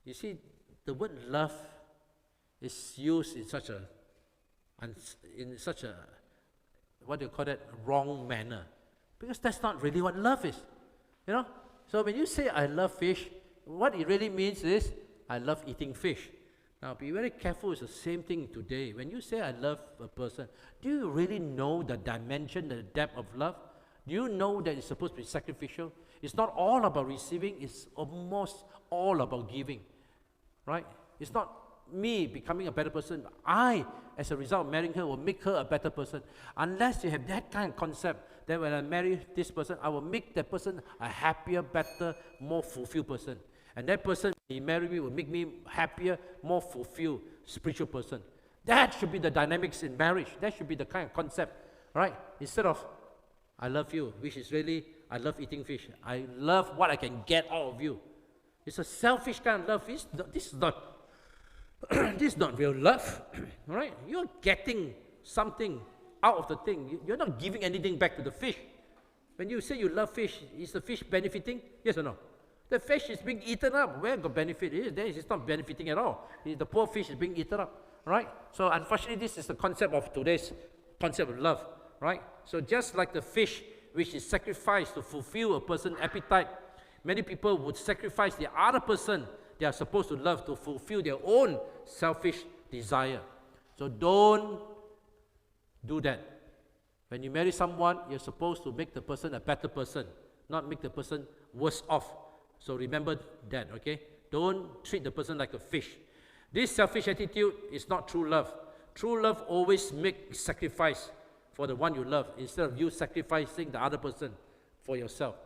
You see, the word love is used in such a, what do you call that, wrong manner. Because that's not really what love is, you know. So when you say, I love fish, what it really means is, I love eating fish. Now, be very careful, it's the same thing today. When you say, I love a person, do you really know the dimension, the depth of love? Do you know that it's supposed to be sacrificial? It's not all about receiving, it's almost all about giving, right? It's not me becoming a better person. I, as a result of marrying her, will make her a better person. Unless you have that kind of concept, then when I marry this person, I will make that person a happier, better, more fulfilled person. And that person, when he marry me, will make me happier, more fulfilled, spiritual person. That should be the dynamics in marriage. That should be the kind of concept, right? Instead of, I love you, which is really, I love eating fish. I love what I can get out of you. It's a selfish kind of love. This is not real love, right? You're getting something out of the thing. You're not giving anything back to the fish. When you say you love fish, is the fish benefiting? Yes or no? The fish is being eaten up. Where the benefit is? There is not benefiting at all. The poor fish is being eaten up, right? So unfortunately, this is the concept of today's concept of love, right? So just like the fish, which is sacrificed to fulfill a person's appetite, many people would sacrifice the other person they are supposed to love to fulfill their own selfish desire. So don't do that. When you marry someone, you're supposed to make the person a better person, not make the person worse off. So remember that, okay? Don't treat the person like a fish. This selfish attitude is not true love. True love always makes sacrifice for the one you love instead of you sacrificing the other person for yourself.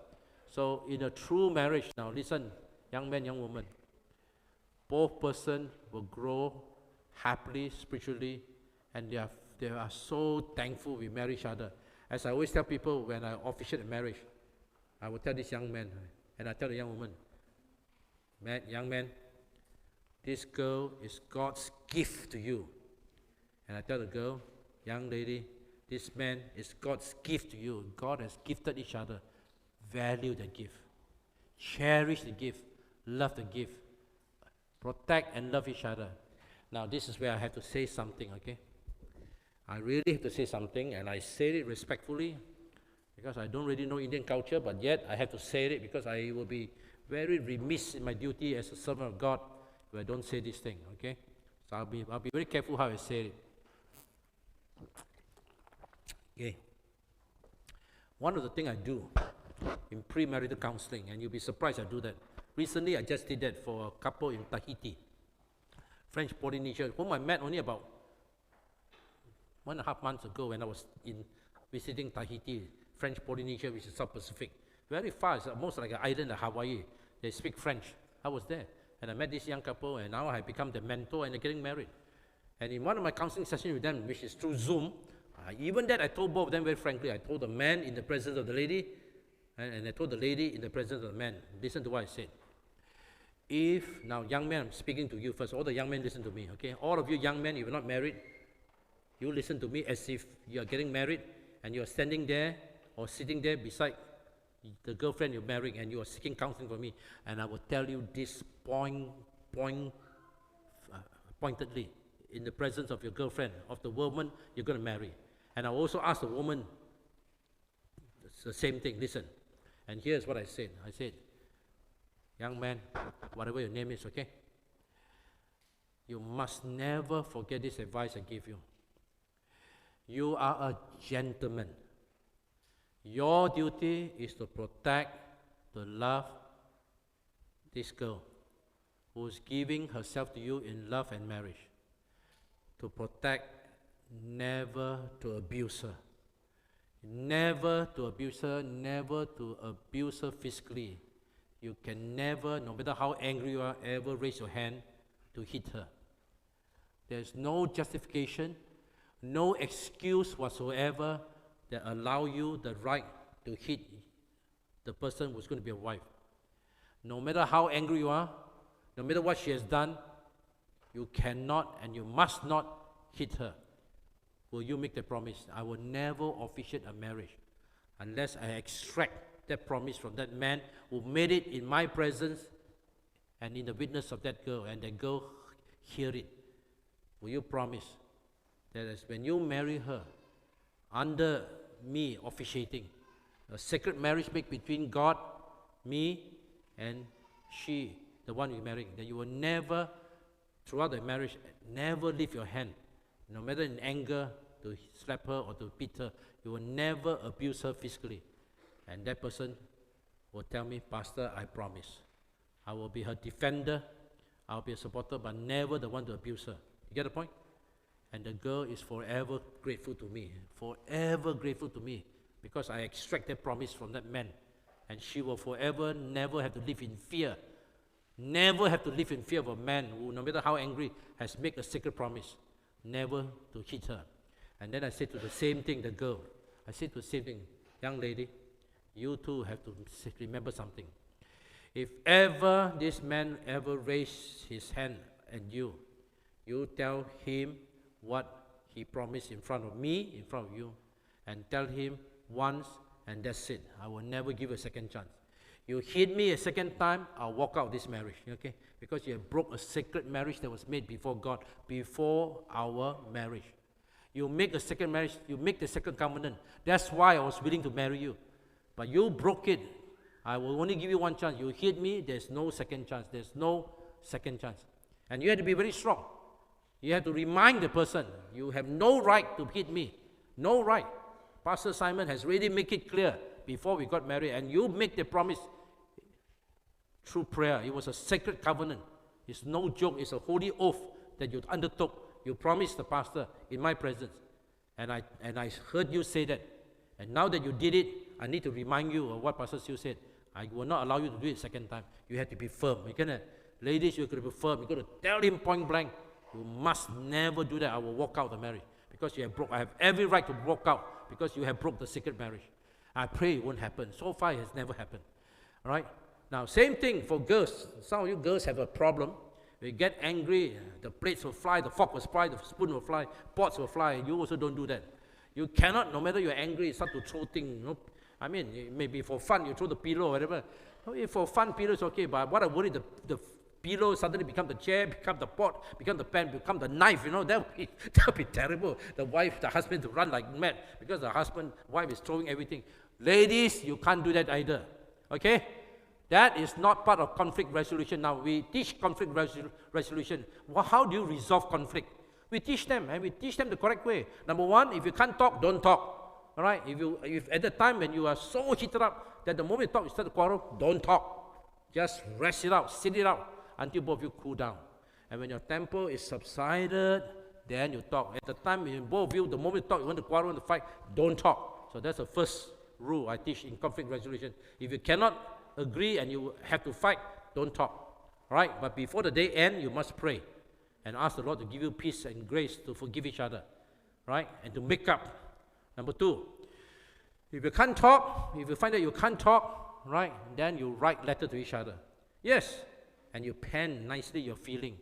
So in a true marriage, now listen, young man, young woman, both persons will grow happily, spiritually, and they are so thankful we marry each other. As I always tell people when I officiate a marriage, I will tell this young man, and I tell the young woman, young man, this girl is God's gift to you. And I tell the girl, young lady, this man is God's gift to you. God has gifted each other. value the gift. Cherish the gift. Love the gift. Protect and love each other. Now, this is where I have to say something, okay? I really have to say something, and I say it respectfully because I don't really know Indian culture, but yet I have to say it because I will be very remiss in my duty as a servant of God if I don't say this thing, okay? So I'll be very careful how I say it. Okay. One of the things I do in premarital counseling, and you'll be surprised I do that. Recently, I just did that for a couple in Tahiti, French Polynesia, whom I met only about 1.5 months ago when I was visiting Tahiti, French Polynesia, which is South Pacific. Very far, it's almost like an island of Hawaii. They speak French. I was there, and I met this young couple, and now I have become their mentor, and they're getting married. And in one of my counseling sessions with them, which is through Zoom, even that I told both of them very frankly. I told the man in the presence of the lady, and I told the lady in the presence of the man. Listen to what I said. If, now young men, I'm speaking to you first, all the young men listen to me, okay? All of you young men, if you're not married, you listen to me as if you're getting married and you're standing there or sitting there beside the girlfriend you're marrying and you are seeking counseling from me, and I will tell you this pointedly in the presence of your girlfriend, of the woman you're going to marry. And I also ask the woman the same thing. Listen, and here's what I said. I said, young man, whatever your name is, okay? You must never forget this advice I give you. You are a gentleman. Your duty is to protect, to love this girl who is giving herself to you in love and marriage. To protect, never to abuse her. Never to abuse her, never to abuse her physically. You can never, no matter how angry you are, ever raise your hand to hit her. There's no justification, no excuse whatsoever that allow you the right to hit the person who's going to be a wife. No matter how angry you are, no matter what she has done, you cannot and you must not hit her. Will you make the promise? I will never officiate a marriage unless I extract that promise from that man who made it in my presence and in the witness of that girl, and that girl hear it. Will you promise that as when you marry her, under me officiating, a sacred marriage made between God, me, and she, the one you're marrying, that you will never, throughout the marriage, never leave your hand, no matter in anger, to slap her or to beat her, you will never abuse her physically. And that person will tell me, Pastor, I promise. I will be her defender, I'll be a supporter, but never the one to abuse her. You get the point? And the girl is forever grateful to me, because I extract that promise from that man. And she will forever never have to live in fear. Never have to live in fear of a man who, no matter how angry, has made a sacred promise, never to hit her. And then I said to the same thing, the girl, I said to the same thing, young lady, you too have to remember something. If ever this man ever raised his hand at you, you tell him what he promised in front of me, in front of you, and tell him once, and that's it. I will never give you a second chance. You hit me a second time, I'll walk out of this marriage, okay? Because you have broke a sacred marriage that was made before God, before our marriage. You make a second marriage, you make the second covenant. That's why I was willing to marry you. But you broke it. I will only give you one chance. You hit me, there's no second chance. There's no second chance. And you have to be very strong. You have to remind the person, you have no right to hit me. No right. Pastor Simon has really made it clear before we got married, and you make the promise through prayer. It was a sacred covenant. It's no joke. It's a holy oath that you undertook. You promised the pastor in my presence. And I heard you say that. And now that you did it, I need to remind you of what Pastor Siew said. I will not allow you to do it second time. You have to be firm. Ladies, you're going to be firm. You're going to tell him point blank, you must never do that. I will walk out the marriage. Because you have broke. I have every right to walk out because you have broke the sacred marriage. I pray it won't happen. So far, it has never happened. All right? Now, same thing for girls. Some of you girls have a problem. You get angry, the plates will fly, the fork will fly, the spoon will fly, pots will fly. You also don't do that. You cannot, no matter you're angry, start to throw things. I mean, it may be for fun, you throw the pillow or whatever. If for fun, pillow is okay, but what I worry, the pillow suddenly become the chair, become the pot, become the pan, become the knife, that would be terrible. The husband to run like mad because the wife is throwing everything. Ladies, you can't do that either, okay? That is not part of conflict resolution. Now, we teach conflict resolution. Well, how do you resolve conflict? We teach them, and we teach them the correct way. Number one, if you can't talk, don't talk. All right? If at the time when you are so heated up that the moment you talk, you start to quarrel, don't talk. Just rest it out, sit it out until both of you cool down. And when your temper is subsided, then you talk. At the time when both of you, the moment you talk, you want to quarrel, you want to fight, don't talk. So that's the first rule I teach in conflict resolution. If you cannot agree and you have to fight, don't talk. All right? But before the day ends, you must pray and ask the Lord to give you peace and grace to forgive each other, right? And to make up. Number two, if you can't talk, if you find that you can't talk, right, then you write letter to each other. Yes, and you pen nicely your feeling.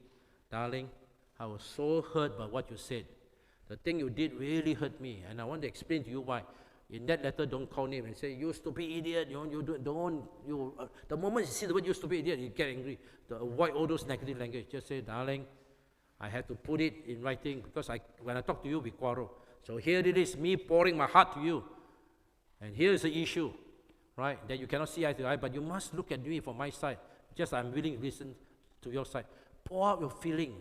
Darling, I was so hurt by what you said. The thing you did really hurt me, and I want to explain to you why. In that letter, don't call name and say, you stupid idiot, the moment you see the word you stupid idiot, you get angry. Avoid all those negative language. Just say, darling, I have to put it in writing because when I talk to you, we quarrel. So here it is, me pouring my heart to you. And here is the issue, right, that you cannot see eye to eye, but you must look at me from my side. Just I'm willing to listen to your side. Pour out your feeling,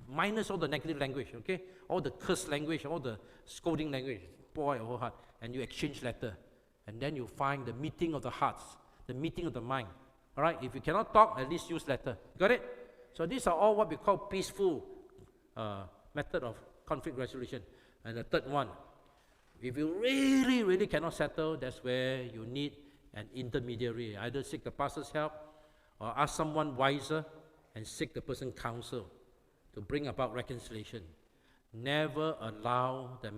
minus all the negative language, okay? All the curse language, all the scolding language. Pour out your whole heart, and you exchange letter. And then you find the meeting of the hearts, the meeting of the mind. All right? If you cannot talk, at least use letter. Got it? So these are all what we call peaceful method of conflict resolution. And the third one, if you really, really cannot settle, that's where you need an intermediary. Either seek the pastor's help or ask someone wiser and seek the person's counsel to bring about reconciliation. Never allow the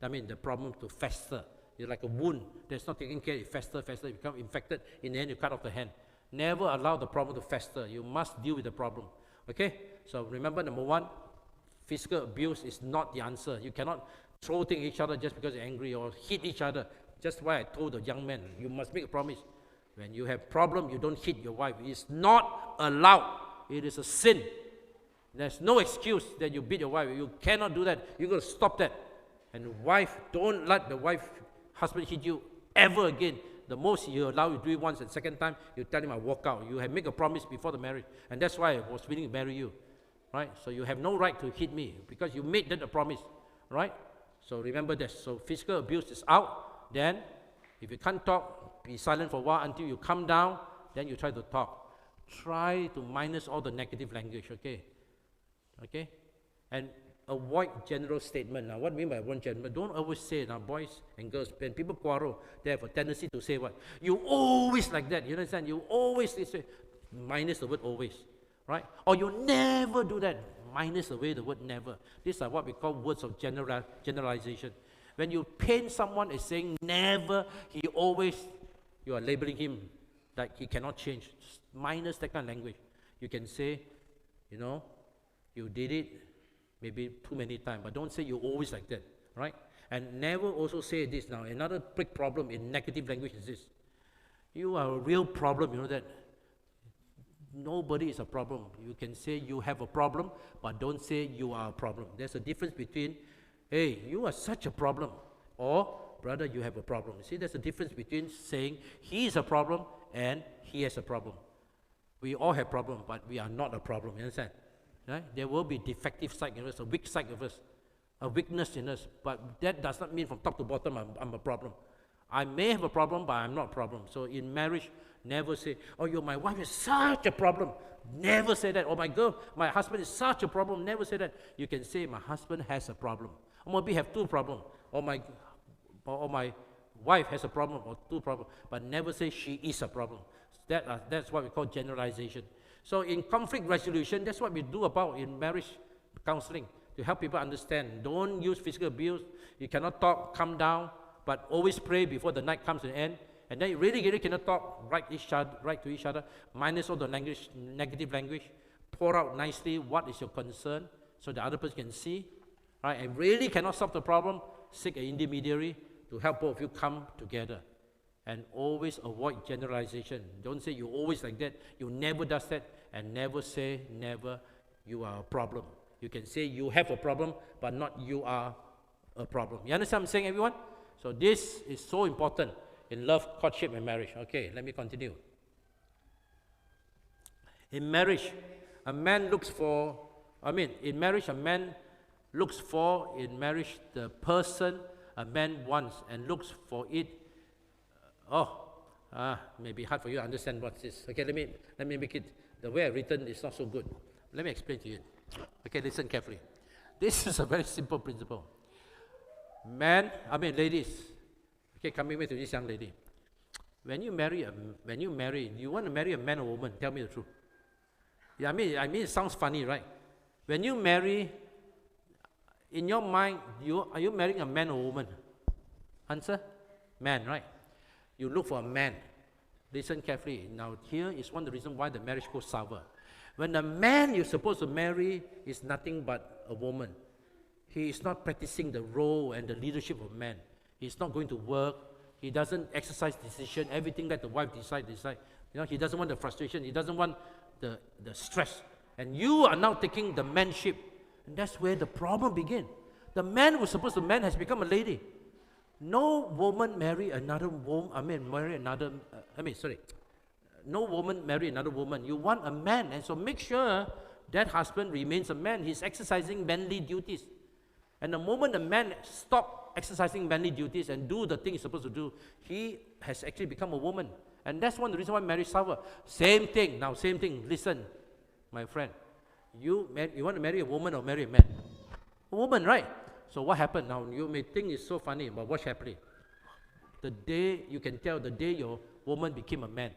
the problem to fester. It's like a wound that's not taken care of. It fester, you become infected. In the end, you cut off the hand. Never allow the problem to fester. You must deal with the problem. Okay? So remember, number one, physical abuse is not the answer. You cannot throw things at each other just because you're angry or hit each other. Just why I told the young man, you must make a promise. When you have problem, you don't hit your wife. It's not allowed. It is a sin. There's no excuse that you beat your wife. You cannot do that. You've got to stop that. And wife, don't let the husband hit you ever again. The most you allow you to do it once, and second time you tell him I walk out. You have made a promise before the marriage, and that's why I was willing to marry you, right? So you have no right to hit me because you made that a promise, right? So remember this. So physical abuse is out. Then, if you can't talk, be silent for a while until you come down. Then you try to talk. Try to minus all the negative language. Okay, okay, and avoid general statement. Now, what do I mean by one general? Don't always say, now, boys and girls, when people quarrel, they have a tendency to say what? You always like that. You understand? You always say, minus the word always, right? Or you never do that. Minus away the word never. These are what we call words of generalization. When you paint someone as saying never, he always, you are labeling him like he cannot change. Minus that kind of language. You can say, you did it maybe too many times, but don't say you always like that, right? And never also say this. Now, another big problem in negative language is this. You are a real problem, you know that. Nobody is a problem. You can say you have a problem, but don't say you are a problem. There's a difference between, hey, you are such a problem, or, brother, you have a problem. See, there's a difference between saying he is a problem and he has a problem. We all have problems, but we are not a problem, you understand? Right? There will be defective side in us, a weak side of us, a weakness in us, but that does not mean from top to bottom I'm a problem. I may have a problem, but I'm not a problem. So in marriage, never say, oh, my wife is such a problem. Never say that. Or my husband is such a problem. Never say that. You can say, my husband has a problem. Or maybe have two problems. Or my wife has a problem or two problems. But never say she is a problem. That's what we call generalization. So in conflict resolution, that's what we do about in marriage counseling, to help people understand. Don't use physical abuse. You cannot talk, calm down, but always pray before the night comes to an end. And then you really cannot talk, write to each other, minus all the language, negative language. Pour out nicely what is your concern so the other person can see. Right? And really cannot solve the problem, seek an intermediary to help both of you come together. And always avoid generalization. Don't say you always like that, you never does that, and never say never you are a problem. You can say you have a problem, but not you are a problem. You understand what I'm saying, everyone? So this is so important in love, courtship, and marriage. Okay, let me continue. In marriage, a man looks for, in marriage, a man looks for, in marriage, the person a man wants and looks for it. Maybe hard for you to understand what this is. Okay, let me make it, the way I've written is not so good. Let me explain to you. Okay, listen carefully. This is a very simple principle. Ladies, okay, coming back to this young lady. When you marry, you want to marry a man or woman? Tell me the truth. Yeah, it sounds funny, right? When you marry, in your mind, are you marrying a man or woman? Answer? Man, right? You look for a man. Listen carefully. Now, here is one of the reasons why the marriage goes sour. When the man you're supposed to marry is nothing but a woman, he is not practicing the role and the leadership of man. He's not going to work. He doesn't exercise decision. Everything that the wife decide. He doesn't want the frustration. He doesn't want the stress. And you are now taking the manship. And that's where the problem begins. The man who's supposed to man has become a lady. No woman marry another woman. No woman marry another woman. You want a man, and so make sure that husband remains a man. He's exercising manly duties. And the moment the man stops exercising manly duties and do the thing he's supposed to do, he has actually become a woman. And that's one of the reasons why marriage sour. Same thing. Now, same thing. Listen, my friend. You want to marry a woman or marry a man? A woman, right? So what happened? Now, you may think it's so funny, but what's happening? The day, you can tell the day your woman became a man.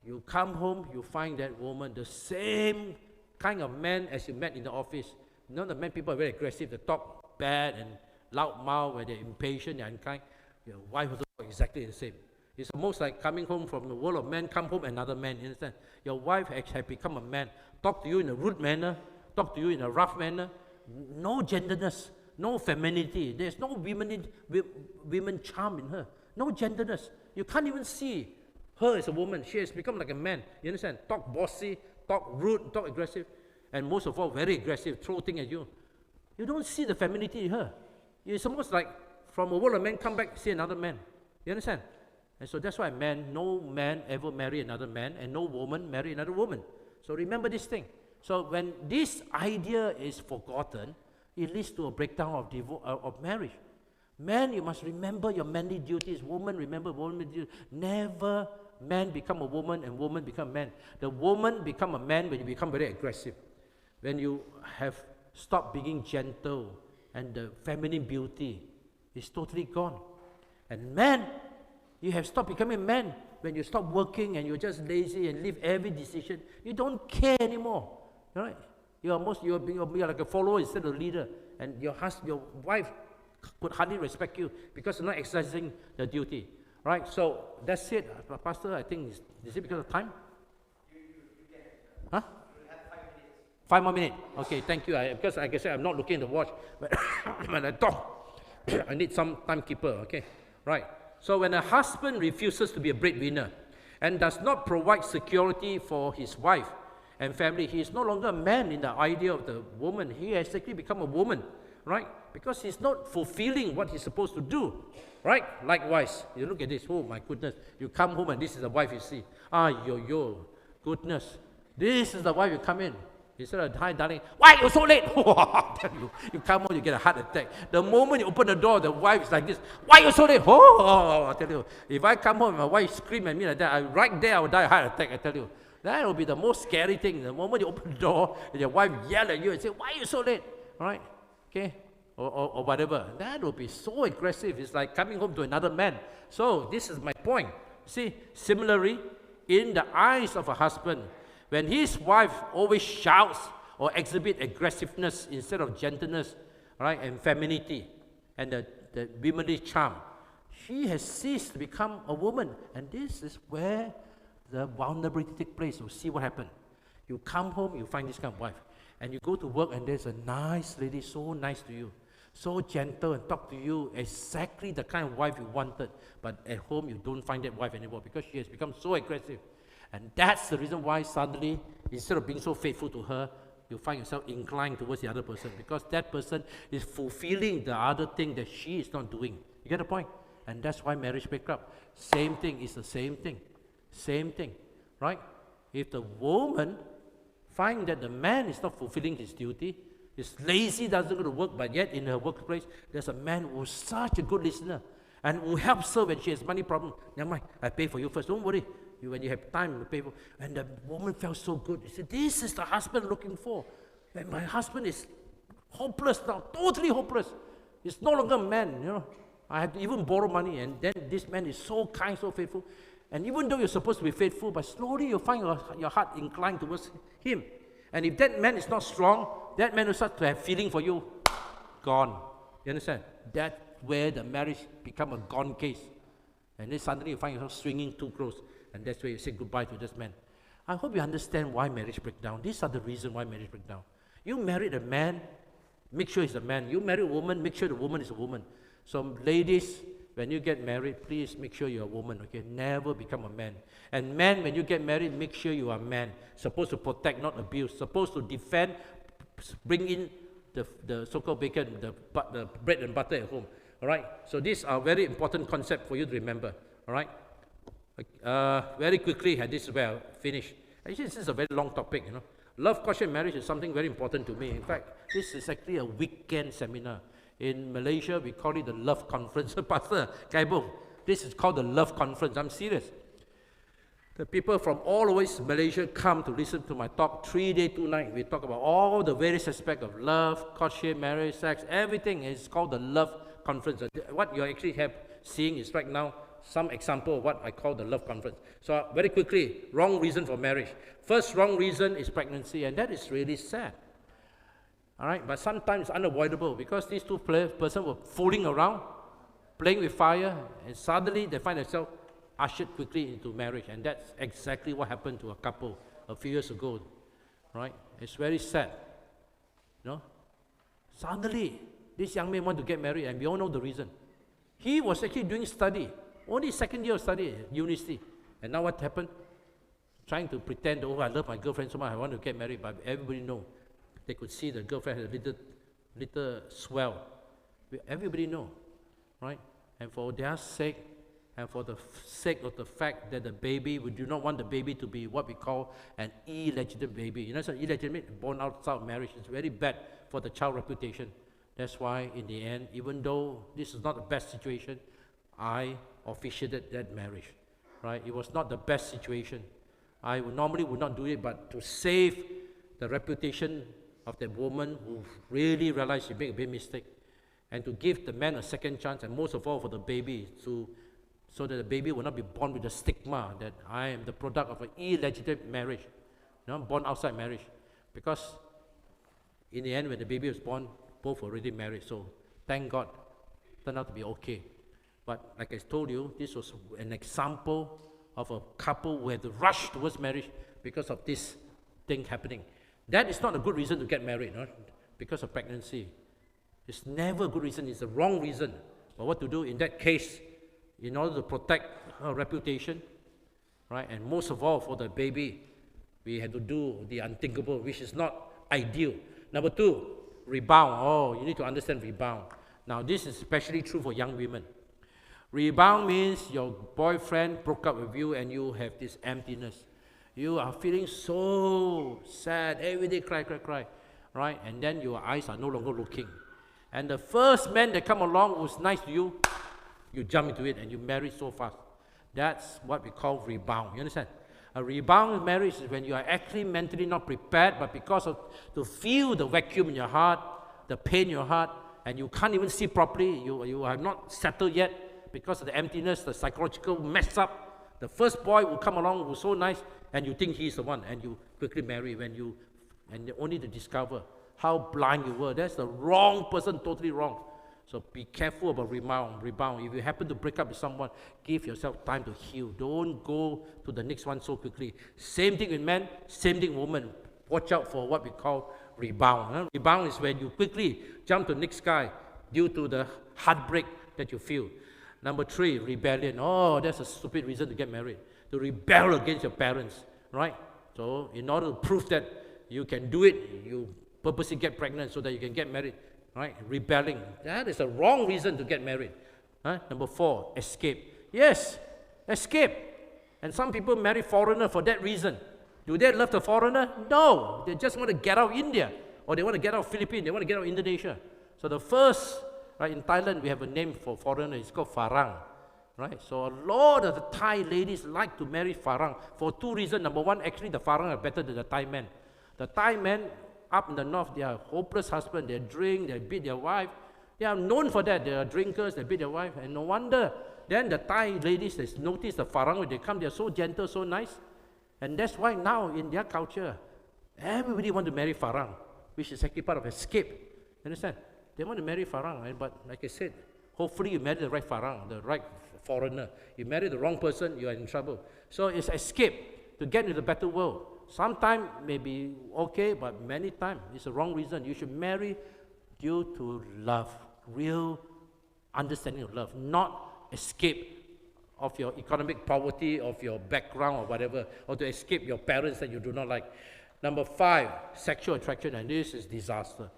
You come home, you find that woman, the same kind of man as you met in the office. You know, the men, people are very aggressive. They talk bad and loud mouth, where they're impatient and unkind. Your wife also exactly the same. It's almost like coming home from the world of men, come home another man. You understand? Your wife has become a man. Talk to you in a rude manner, talk to you in a rough manner. No genderness, no femininity. There's no women charm in her. No genderness. You can't even see her as a woman. She has become like a man. You understand? Talk bossy, talk rude, talk aggressive, and most of all, very aggressive, throw things at you. You don't see the femininity in her. It's almost like from a world of men, come back, see another man. You understand? And so that's why no man ever marry another man, and no woman marry another woman. So remember this thing. So when this idea is forgotten, it leads to a breakdown of marriage. Man, you must remember your manly duties. Woman, remember woman's duties. Never man become a woman and woman become man. The woman become a man when you become very aggressive. When you have stopped being gentle and the feminine beauty is totally gone. And man, you have stopped becoming a man when you stop working and you're just lazy and leave every decision. You don't care anymore. Right? You're like a follower instead of a leader. And your wife could hardly respect you because you're not exercising the duty. Right? So that's it. Pastor, I think, is it because of time? You can. Huh? You have 5 minutes. 5 more minutes. Okay, thank you. Because like I said, I'm not looking at the watch. But when I talk, I need some timekeeper. Okay? Right. So when a husband refuses to be a breadwinner and does not provide security for his wife and family, he is no longer a man in the idea of the woman. He has actually become a woman, right? Because he's not fulfilling what he's supposed to do, right? Likewise, you look at this, oh my goodness, you come home and this is the wife you see. Goodness, this is the wife you come in. He said, hi darling, why you so late? You come home, you get a heart attack. The moment you open the door, the wife is like this, why you so late? I tell you, if I come home and my wife scream at me like that, right there I will die a heart attack, I tell you. That will be the most scary thing. The moment you open the door and your wife yell at you and say, why are you so late? All right? Okay? Or whatever. That will be so aggressive. It's like coming home to another man. So this is my point. See, similarly, in the eyes of a husband, when his wife always shouts or exhibit aggressiveness instead of gentleness, right, and femininity and the womanly charm, she has ceased to become a woman. And this is where the vulnerability takes place. You see what happened. You come home, you find this kind of wife. And you go to work and there's a nice lady, so nice to you. so gentle and talk to you exactly the kind of wife you wanted, but at home you don't find that wife anymore because she has become so aggressive. And that's the reason why suddenly, instead of being so faithful to her, you find yourself inclined towards the other person because that person is fulfilling the other thing that she is not doing. You get the point? And that's why marriage breaks up. Same thing is the same thing. Same thing, right? If the woman finds that the man is not fulfilling his duty, is lazy, doesn't go to work, but yet in her workplace, there's a man who's such a good listener and who helps her when she has money problem. Never mind, I pay for you first. Don't worry. When you have time, you pay for. And the woman felt so good. She said, this is the husband looking for. And my husband is hopeless now, totally hopeless. He's no longer a man, you know. I have to even borrow money, and then this man is so kind, so faithful. And even though you're supposed to be faithful, but slowly you find your heart inclined towards him. And if that man is not strong, that man will start to have feeling for you. Gone. You understand? That's where the marriage become a gone case. And then suddenly you find yourself swinging too close. And that's where you say goodbye to this man. I hope you understand why marriage breaks down. These are the reasons why marriage breaks down. You married a man, make sure he's a man. You marry a woman, make sure the woman is a woman. So ladies, when you get married, please make sure you're a woman, okay? Never become a man. And men, when you get married, make sure you are a man. Supposed to protect, not abuse. Supposed to defend, bring in the so-called bacon, the bread and butter at home. All right? So these are very important concepts for you to remember. All right? Very quickly, and this is where I finish. Actually, this is a very long topic, you know. Love, courtship, marriage is something very important to me. In fact, this is actually a weekend seminar. In Malaysia, we call it the Love Conference. Pastor Kaibong, this is called the Love Conference. I'm serious. The people from all over Malaysia come to listen to my talk 3 days, 2 nights. We talk about all the various aspects of love, courtship, marriage, sex, everything is called the Love Conference. What you actually have seeing is right now some example of what I call the love conference. So very quickly, wrong reason for marriage. First wrong reason is pregnancy, and that is really sad. All right, but sometimes it's unavoidable because these two persons were fooling around, playing with fire, and suddenly they find themselves ushered quickly into marriage, and that's exactly what happened to a couple a few years ago. Right? It's very sad. You know? Suddenly, this young man want to get married, and we all know the reason. He was actually doing study. Only second year of study at university. And now what happened? Trying to pretend, oh, I love my girlfriend so much, I want to get married, but everybody know. They could see the girlfriend had a little swell. Everybody know, right? And for their sake, and for the sake of the fact that the baby, we do not want the baby to be what we call an illegitimate baby. You know, so illegitimate, born outside of marriage, is very bad for the child reputation. That's why, in the end, even though this is not the best situation, I officiated that marriage, right? It was not the best situation. I normally would not do it, but to save the reputation of that woman who really realized she made a big mistake, and to give the man a second chance, and most of all for the baby, so that the baby will not be born with the stigma that I am the product of an illegitimate marriage, you know, born outside marriage. Because in the end, when the baby was born, both were already married, so thank God, turned out to be okay. But like I told you, this was an example of a couple who had to rush towards marriage because of this thing happening. That is not a good reason to get married, no? Because of pregnancy. It's never a good reason, it's the wrong reason. But what to do in that case, in order to protect her reputation, right? And most of all for the baby, we had to do the unthinkable, which is not ideal. Number 2, rebound. Oh, you need to understand rebound. Now this is especially true for young women. Rebound means your boyfriend broke up with you and you have this emptiness. You are feeling so sad, every day cry, right? And then your eyes are no longer looking. And the first man that come along who's nice to you, you jump into it and you marry so fast. That's what we call rebound. You understand? A rebound marriage is when you are actually mentally not prepared, but because of to feel the vacuum in your heart, the pain in your heart, and you can't even see properly, you are not settled yet because of the emptiness, the psychological mess up. The first boy will come along who's so nice, and you think he's the one, and you quickly marry and only to discover how blind you were. That's the wrong person, totally wrong. So be careful about rebound. If you happen to break up with someone, give yourself time to heal. Don't go to the next one so quickly. Same thing with men, same thing with women. Watch out for what we call rebound. Rebound is when you quickly jump to the next guy due to the heartbreak that you feel. Number 3, rebellion. Oh, that's a stupid reason to get married. To rebel against your parents, right? So in order to prove that you can do it, you purposely get pregnant so that you can get married, right? Rebelling. That is a wrong reason to get married. Number 4, escape. Yes, escape. And some people marry foreigner for that reason. Do they love the foreigner? No. They just want to get out of India. Or they want to get out of Philippines. They want to get out of Indonesia. So the first, right, in Thailand, we have a name for foreigner. It's called Farang. Right? So a lot of the Thai ladies like to marry Farang for 2 reasons. Number 1, actually the Farang are better than the Thai men. The Thai men up in the north, they are hopeless husbands. They drink, they beat their wife. They are known for that. They are drinkers, they beat their wife. And no wonder. Then the Thai ladies, they notice the Farang, when they come, they are so gentle, so nice. And that's why now in their culture, everybody want to marry Farang, which is actually part of escape. You understand? They want to marry Farang, right? But like I said, hopefully you marry the right Farang, the right foreigner. You marry the wrong person, you are in trouble. So it's escape to get into the better world. Sometimes may be okay, but many times it's the wrong reason. You should marry due to love, real understanding of love, not escape of your economic poverty, of your background or whatever, or to escape your parents that you do not like. Number 5, sexual attraction, and this is disaster.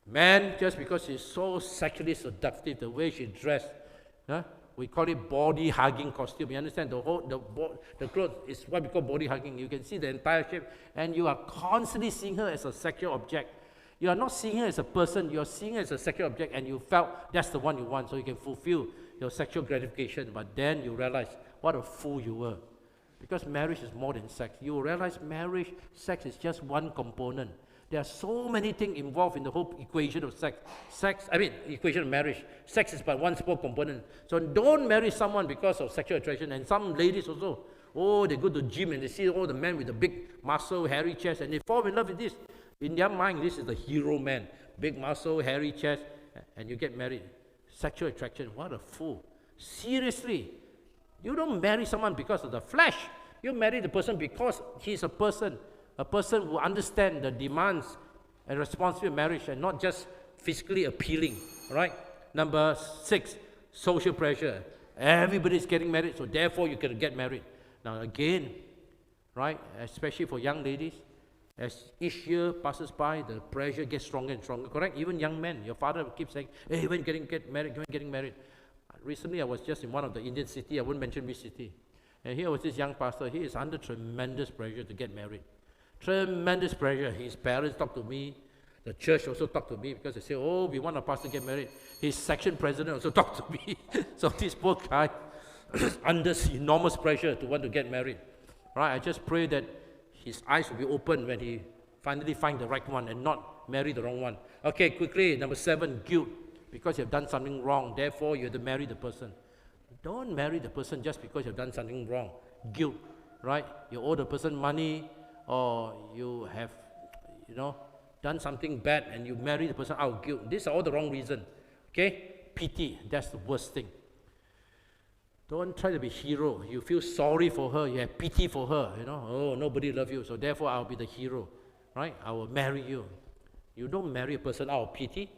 Man, just because she's so sexually seductive, the way she dressed, we call it body hugging costume. You understand? The clothes is what we call body hugging. You can see the entire shape, and you are constantly seeing her as a sexual object. You are not seeing her as a person, you are seeing her as a sexual object, and you felt that's the one you want, so you can fulfill your sexual gratification. But then you realize what a fool you were. Because marriage is more than sex. You realize marriage, sex is just one component. There are so many things involved in the whole equation of sex. Equation of marriage. Sex is but one small component. So don't marry someone because of sexual attraction. And some ladies also, they go to the gym and they see all the men with the big muscle, hairy chest, and they fall in love with this. In their mind, this is the hero man. Big muscle, hairy chest, and you get married. Sexual attraction, what a fool. Seriously, you don't marry someone because of the flesh. You marry the person because he's a person who understands the demands and responsibility of marriage and not just physically appealing, right? Number 6, social pressure. Everybody's getting married, so therefore you can get married. Now again, right, especially for young ladies, as each year passes by, the pressure gets stronger and stronger, correct? Even young men, your father keeps saying, hey, when getting married? Recently, I was just in one of the Indian cities, I won't mention which city. And here was this young pastor, he is under tremendous pressure to get married. Tremendous pressure. His parents talk to me, the church also talk to me because they say, we want our pastor to get married. His section president also talk to me. So this poor guy, under enormous pressure to want to get married. Right? I just pray that his eyes will be open when he finally finds the right one and not marry the wrong one. Okay, quickly, number 7, guilt. Because you have done something wrong, therefore you have to marry the person. Don't marry the person just because you have done something wrong. Guilt, right? You owe the person money, or you have, done something bad and you marry the person out of guilt. These are all the wrong reasons. Okay? Pity, that's the worst thing. Don't try to be hero. You feel sorry for her, you have pity for her, nobody loves you, so therefore I'll be the hero, right? I will marry you. You don't marry a person out of pity,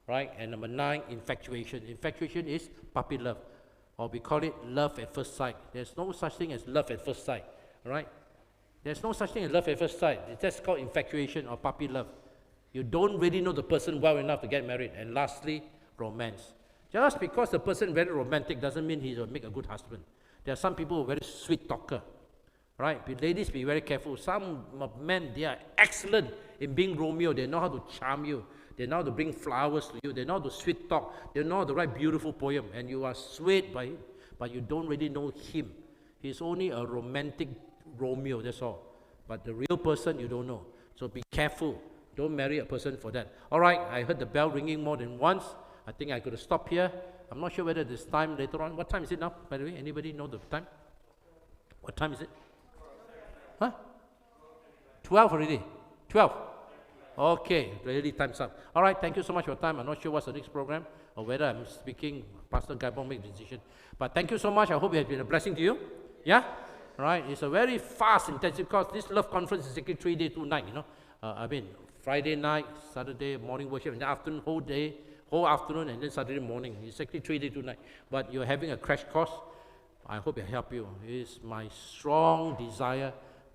right? And number 9, infatuation. Infatuation is puppy love, or we call it love at first sight. There's no such thing as love at first sight, right? There's no such thing as love at first sight. It's just called infatuation or puppy love. You don't really know the person well enough to get married. And lastly, romance. Just because the person is very romantic doesn't mean he will make a good husband. There are some people who are very sweet talker, right? Ladies, be very careful. Some men, they are excellent in being Romeo. They know how to charm you. They know how to bring flowers to you. They know how to sweet talk. They know how to write beautiful poem. And you are swayed by him, but you don't really know him. He's only a romantic Romeo, that's all. But the real person, you don't know. So be careful. Don't marry a person for that. All right, I heard the bell ringing more than once. I think I could stop here. I'm not sure whether there's time later on. What time is it now, by the way? Anybody know the time? What time is it? 12 already? 12? Okay, really time's up. All right, thank you so much for your time. I'm not sure what's the next program or whether I'm speaking, Pastor Gaibong make the decision. But thank you so much. I hope it has been a blessing to you. Yeah? All right, it's a very fast, intensive course. This love conference is actually 3 days, 2 nights, Friday night, Saturday, morning worship, in the afternoon, whole day, whole afternoon and then Saturday morning. It's actually 3 days, 2 nights. But you're having a crash course. I hope it help you. It is my strong desire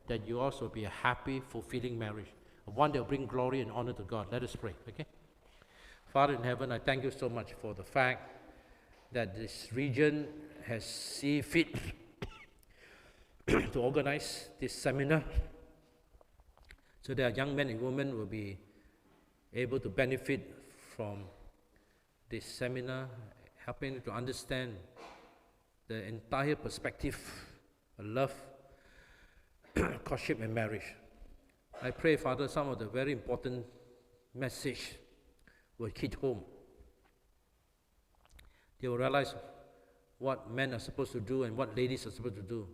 that you also be a happy, fulfilling marriage, one that will bring glory and honor to God. Let us pray, okay? Father in heaven, I thank you so much for the fact that this region has seen fit to organize this seminar so that young men and women will be able to benefit from this seminar, helping to understand the entire perspective of love, courtship and marriage. I pray, Father, some of the very important message will hit home. They will realize what men are supposed to do and what ladies are supposed to do,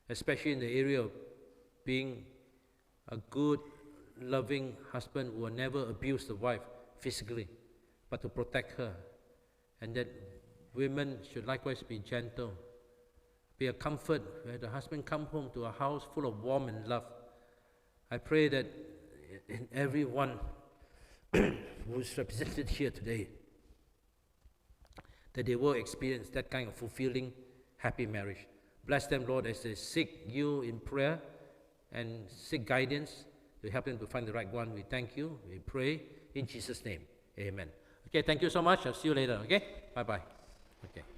especially in the area of being a good, loving husband who will never abuse the wife physically, but to protect her. And that women should likewise be gentle, be a comfort where the husband come home to a house full of warmth and love. I pray that in everyone who is represented here today, that they will experience that kind of fulfilling, happy marriage. Bless them, Lord, as they seek you in prayer and seek guidance to help them to find the right one. We thank you. We pray in Jesus' name. Amen. Okay, thank you so much. I'll see you later. Okay? Bye-bye. Okay.